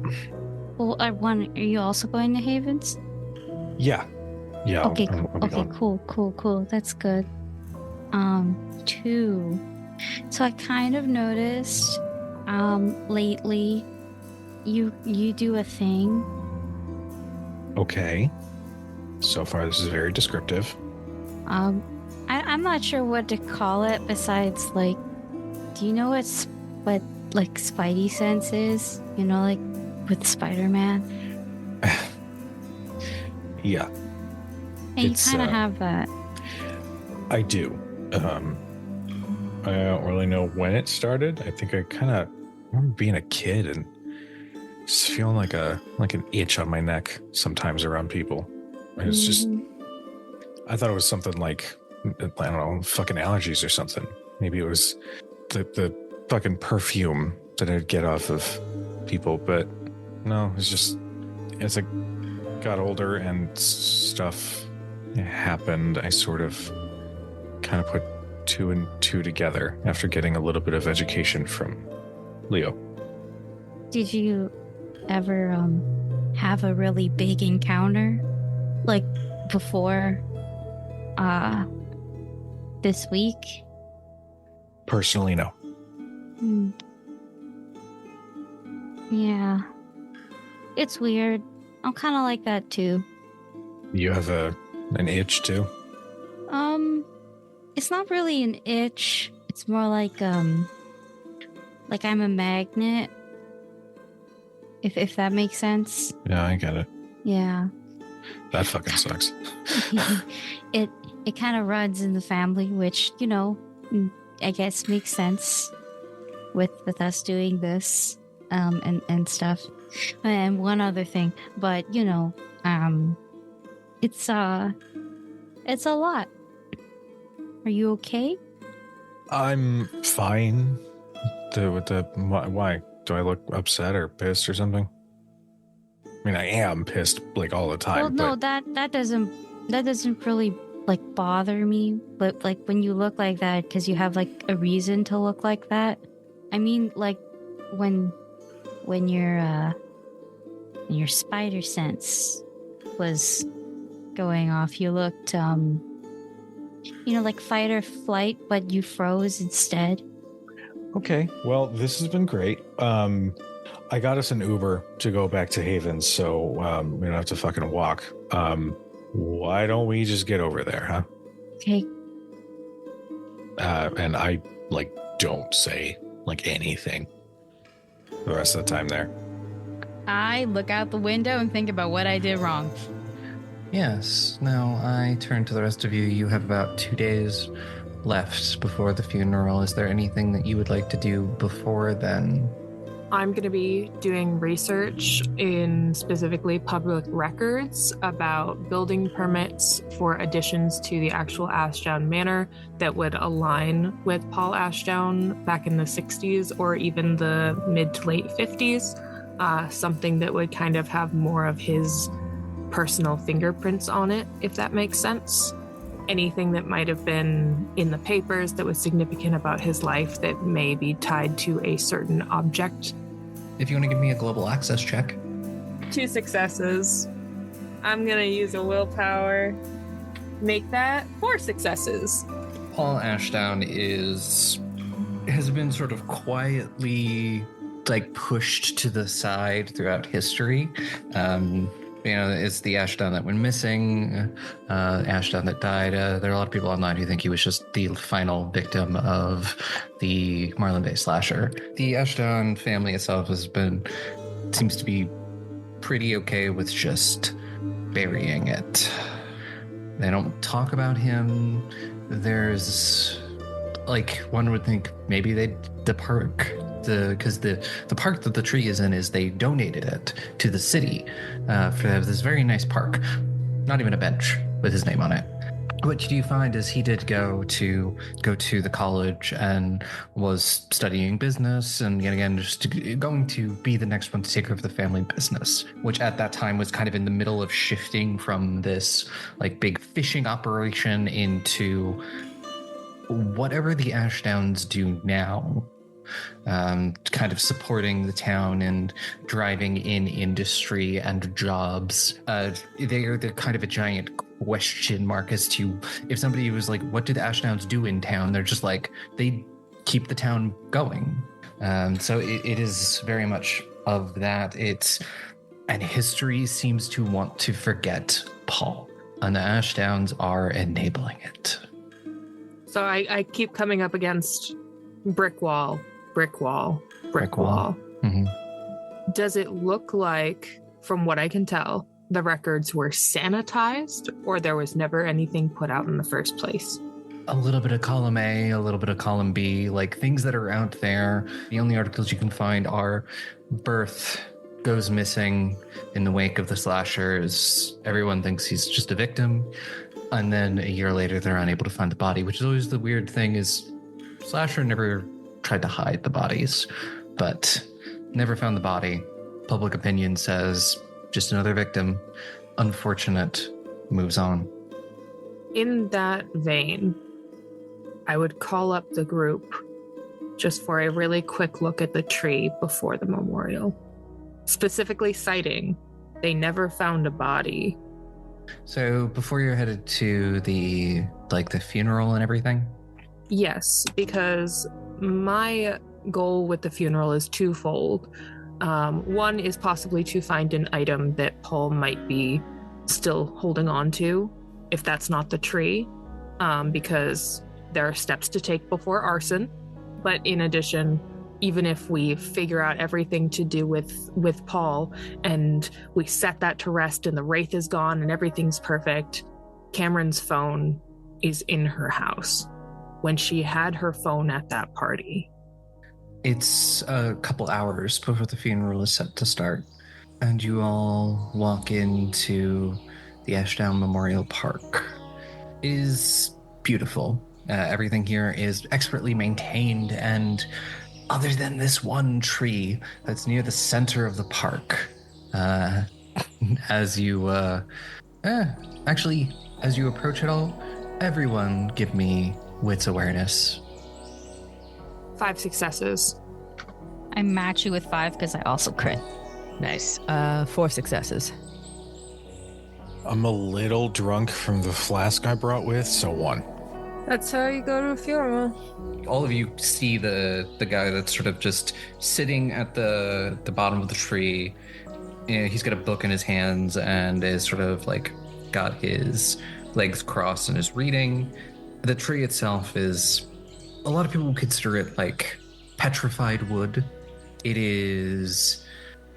Well, are you also going to Haven's? Yeah. Yeah. Okay. I'll be Okay. gone. Cool. That's good. 2. So I kind of noticed, lately, you do a thing. Okay. So far, this is very descriptive. I'm not sure what to call it besides do you know what Spidey sense is? You know, with Spider-Man? Yeah. And you It's, kind of have that. I do. I don't really know when it started. I think I kind of remember being a kid and just feeling like an itch on my neck sometimes around people. And it's just, I thought it was something like, I don't know, fucking allergies or something. Maybe it was the fucking perfume that I'd get off of people, but no, it's just, as I got older and stuff happened, I sort of kind of put 2 and 2 together after getting a little bit of education from Leo. Did you ever have a really big encounter, like before this week? Personally, no. Yeah. It's weird. I'm kind of like that too. You have an itch too? It's not really an itch. It's more like I'm a magnet. If that makes sense. Yeah, I get it. Yeah. That fucking sucks. It kind of runs in the family, which, I guess makes sense with us doing this and stuff. And one other thing, but it's a lot. Are you okay? I'm fine. Why? Do I look upset or pissed or something? I mean, I am pissed like all the time. Well, no, that doesn't really like bother me. But like when you look like that, because you have like a reason to look like that. I mean, like when your spider sense was going off, you looked like fight or flight, but you froze instead. Okay, well, this has been great. I got us an Uber to go back to Havens, so we don't have to fucking walk. Why don't we just get over there, huh? Okay. And I don't say anything the rest of the time there. I look out the window and think about what I did wrong. Yes. Now I turn to the rest of you. You have about 2 days left before the funeral. Is there anything that you would like to do before then? I'm going to be doing research in specifically public records about building permits for additions to the actual Ashdown Manor that would align with Paul Ashdown back in the 60s or even the mid to late 50s. Something that would kind of have more of his personal fingerprints on it, if that makes sense. Anything that might have been in the papers that was significant about his life that may be tied to a certain object. If you want to give me a global access check. 2 successes. I'm going to use a willpower. Make that 4 successes. Paul Ashdown has been sort of quietly pushed to the side throughout history. It's the Ashdown that went missing, Ashdown that died. There are a lot of people online who think he was just the final victim of the Marlin Bay slasher. The Ashdown family itself seems to be pretty okay with just burying it. They don't talk about him. There's one would think maybe the park, because the park that the tree is in is they donated it to the city for this very nice park. Not even a bench with his name on it. What you find is he did go to the college and was studying business, and yet again going to be the next one to take over the family business, which at that time was kind of in the middle of shifting from this big fishing operation into whatever the Ashdowns do now. Kind of supporting the town and driving in industry and jobs. They're kind of a giant question mark as to if somebody was like, what do the Ashdowns do in town? They're just they keep the town going. So it is very much of that. And history seems to want to forget Paul, and the Ashdowns are enabling it. So I keep coming up against brick wall. Mm-hmm. Does it look like, from what I can tell, the records were sanitized, or there was never anything put out in the first place? A little bit of column A, a little bit of column B, things that are out there. The only articles you can find are birth goes missing in the wake of the slashers. Everyone thinks he's just a victim. And then a year later, they're unable to find the body, which is always the weird thing is slasher never tried to hide the bodies, but never found the body. Public opinion says just another victim. Unfortunate, moves on. In that vein, I would call up the group just for a really quick look at the tree before the memorial, specifically citing They never found a body. So before you're headed to the funeral and everything? Yes, because my goal with the funeral is twofold. One is possibly to find an item that Paul might be still holding on to, if that's not the tree, because there are steps to take before arson. But in addition, even if we figure out everything to do with Paul and we set that to rest and the wraith is gone and everything's perfect, Cameron's phone is in her house when she had her phone at that party. It's a couple hours before the funeral is set to start, and you all walk into the Ashdown Memorial Park. It is beautiful. Everything here is expertly maintained, and other than this one tree that's near the center of the park, as you approach it all, everyone give me wits awareness. 5 successes. I match you with 5 because I also crit. Nice. 4 successes. I'm a little drunk from the flask I brought with, so 1. That's how you go to a funeral. All of you see the guy that's sort of just sitting at the bottom of the tree. He's got a book in his hands and is sort of got his legs crossed and is reading. The tree itself is, a lot of people consider it petrified wood. It is,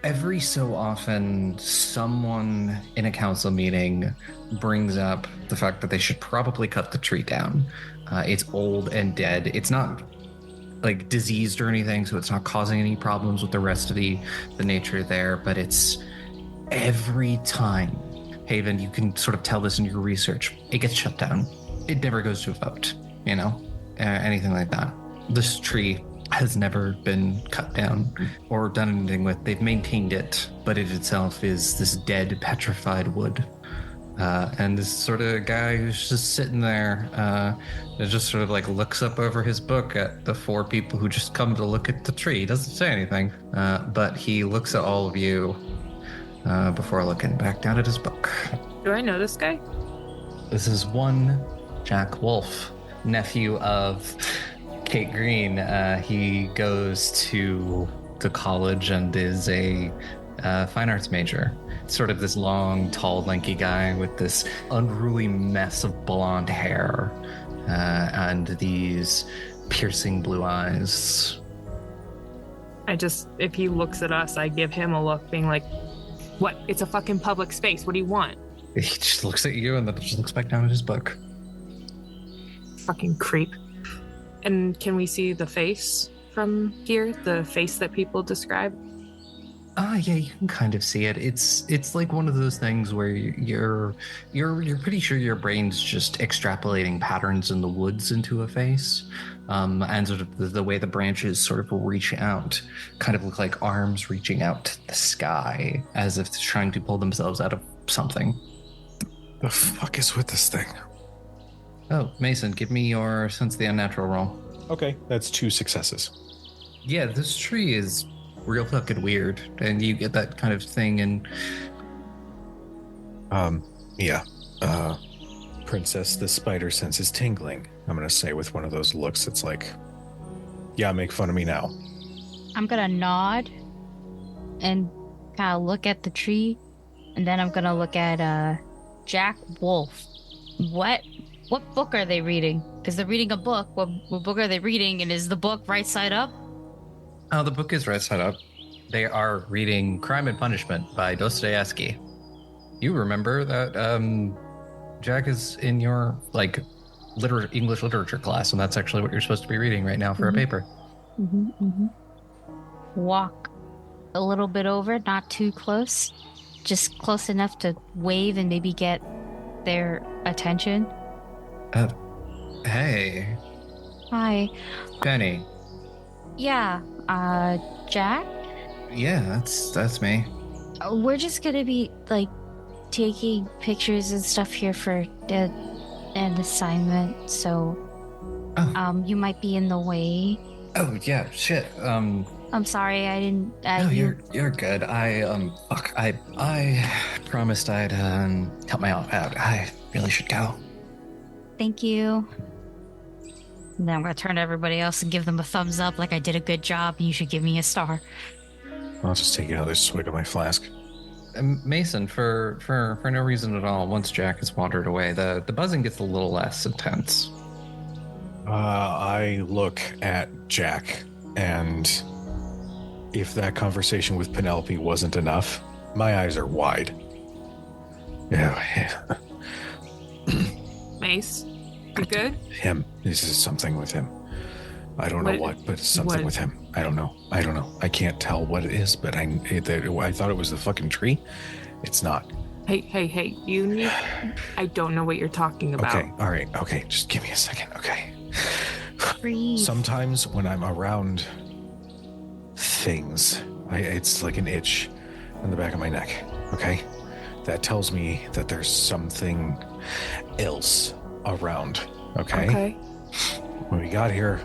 every so often someone in a council meeting brings up the fact that they should probably cut the tree down. It's old and dead. It's not diseased or anything, so it's not causing any problems with the rest of the nature there, but it's every time, Haven, you can sort of tell this in your research, it gets shut down. It never goes to a vote, anything like that. This tree has never been cut down or done anything with. They've maintained it, but it itself is this dead, petrified wood. And this sort of guy who's just sitting there, just sort of looks up over his book at the 4 people who just come to look at the tree. He doesn't say anything, but he looks at all of you before looking back down at his book. Do I know this guy? This is one Jack Wolf, nephew of Kate Green. He goes to the college and is a fine arts major. Sort of this long, tall, lanky guy with this unruly mess of blonde hair and these piercing blue eyes. If he looks at us, I give him a look being like, what? It's a fucking public space. What do you want? He just looks at you and then just looks back down at his book. Fucking creep. And can we see the face from here? The face that people describe? Yeah, you can kind of see it. It's like one of those things where you're pretty sure your brain's just extrapolating patterns in the woods into a face, and sort of the way the branches sort of reach out, kind of look like arms reaching out to the sky, as if trying to pull themselves out of something. The fuck is with this thing? Oh, Mason, give me your Sense the Unnatural roll. Okay, that's 2 successes. Yeah, this tree is real fucking weird, and you get that kind of thing and Princess, the spider sense is tingling. I'm gonna say with one of those looks that's yeah, make fun of me now. I'm gonna nod and kind of look at the tree, and then I'm gonna look at Jack Wolf. What book are they reading? Because they're reading a book. What book are they reading? And is the book right side up? Oh, the book is right side up. They are reading Crime and Punishment by Dostoevsky. You remember that Jack is in your English literature class, and that's actually what you're supposed to be reading right now for a paper. Walk a little bit over, not too close, just close enough to wave and maybe get their attention. Hey. Hi. Benny. Yeah, Jack? Yeah, that's me. We're just gonna be, taking pictures and stuff here for an assignment, so, you might be in the way. Oh, yeah, shit. I'm sorry, I didn't. No, you're good. I promised I'd help my aunt out. I really should go. Thank you. And then I'm gonna turn to everybody else and give them a thumbs up, like I did a good job, and you should give me a star. I'll just take another swig of my flask. Mason, for no reason at all, once Jack has wandered away, the buzzing gets a little less intense. I look at Jack, and if that conversation with Penelope wasn't enough, my eyes are wide. Yeah. Mace, you good? Him. This is something with him. I don't know what, but it's something with him. I don't know. I can't tell what it is, but I thought it was the fucking tree. It's not. Hey, you need... I don't know what you're talking about. Okay, all right, okay, just give me a second, okay? Breathe. Sometimes when I'm around things, it's like an itch in the back of my neck, okay? That tells me that there's something else around, okay? Okay. When we got here,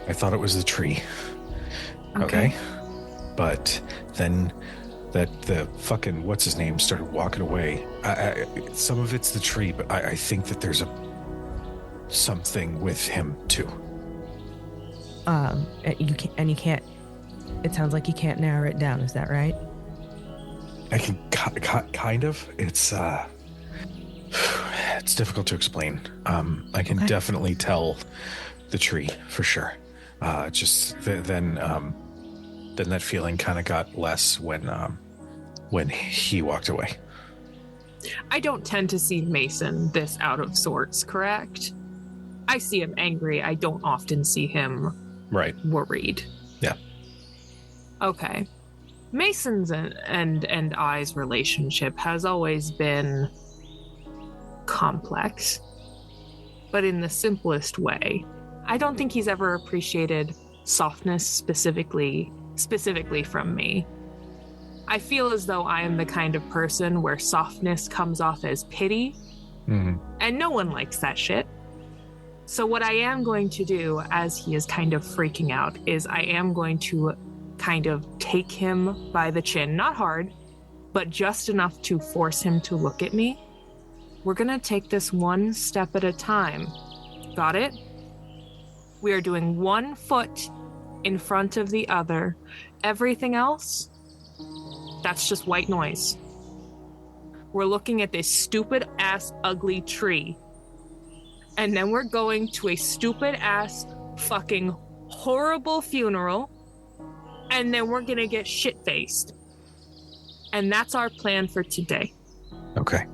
I thought it was the tree. Okay? But then the fucking what's his name started walking away. Some of it's the tree, but I think that there's something with him too. You can't. It sounds like you can't narrow it down. Is that right? I can kind of. It's difficult to explain. I can definitely tell the tree for sure. Just then that feeling kind of got less when he walked away. I don't tend to see Mason this out of sorts, correct? I see him angry. I don't often see him worried. Yeah. Okay. Mason's and I's relationship has always been complex, but in the simplest way. I don't think he's ever appreciated softness specifically from me. I feel as though I am the kind of person where softness comes off as pity, and no one likes that shit. So what I am going to do, as he is kind of freaking out, is I am going to kind of take him by the chin, not hard, but just enough to force him to look at me. We're gonna take this one step at a time. Got it? We are doing 1 foot in front of the other. Everything else, that's just white noise. We're looking at this stupid ass ugly tree. And then we're going to a stupid ass fucking horrible funeral. And then we're gonna get shit-faced. And that's our plan for today. Okay.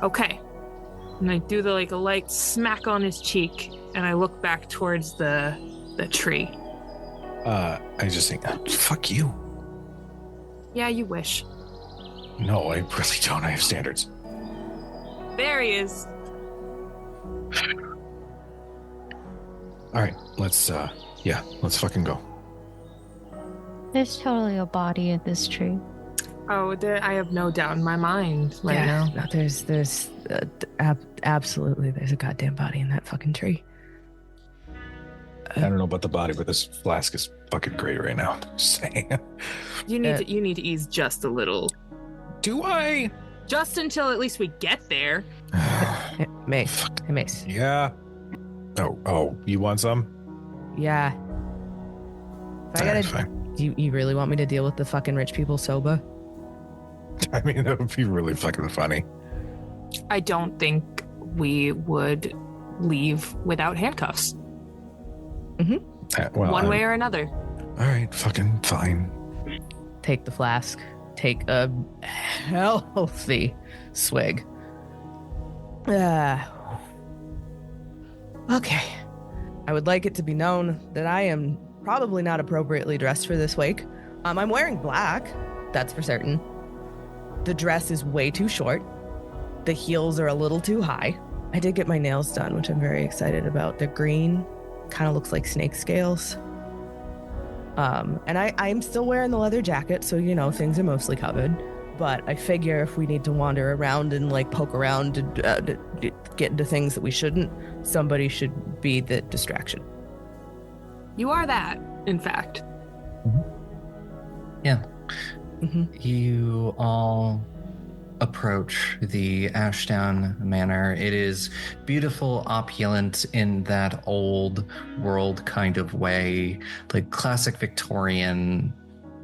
Okay. And I do a light smack on his cheek, and I look back towards the tree. I just think, fuck you. Yeah, you wish. No, I really don't. I have standards. There he is. All right, let's fucking go. There's totally a body in this tree. Oh, I have no doubt in my mind now. No, there's absolutely there's a goddamn body in that fucking tree. I don't know about the body, but this flask is fucking great right now. Just saying. You need to ease just a little. Do I? Just until at least we get there. Hey, Mace. Hey, Mace. Yeah. Oh, you want some? Yeah. I gotta. Fine. You really want me to deal with the fucking rich people sober? I mean, that would be really fucking funny. I don't think we would leave without handcuffs. One way or another. All right, fucking fine. Take the flask. Take a healthy swig. Okay. I would like it to be known that I am probably not appropriately dressed for this wake. I'm wearing black, that's for certain. The dress is way too short. The heels are a little too high. I did get my nails done, which I'm very excited about. They're green, kind of looks like snake scales. And I'm still wearing the leather jacket, so things are mostly covered. But I figure if we need to wander around and poke around to get into things that we shouldn't, somebody should be the distraction. You are that. in fact. Yeah. Mm-hmm. You all approach the Ashdown Manor. It is beautiful, opulent in that old world kind of way, like classic Victorian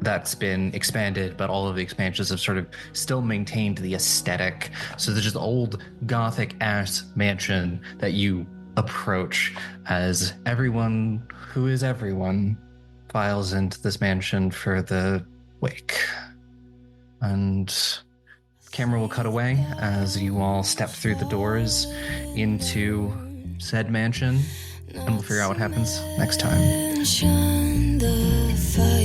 that's been expanded, but all of the expansions have sort of still maintained the aesthetic. So there's just old Gothic ass mansion that you approach as everyone who is everyone files into this mansion for the wake. And camera will cut away as you all step through the doors into said mansion, and we'll figure out what happens next time. Mention the fire.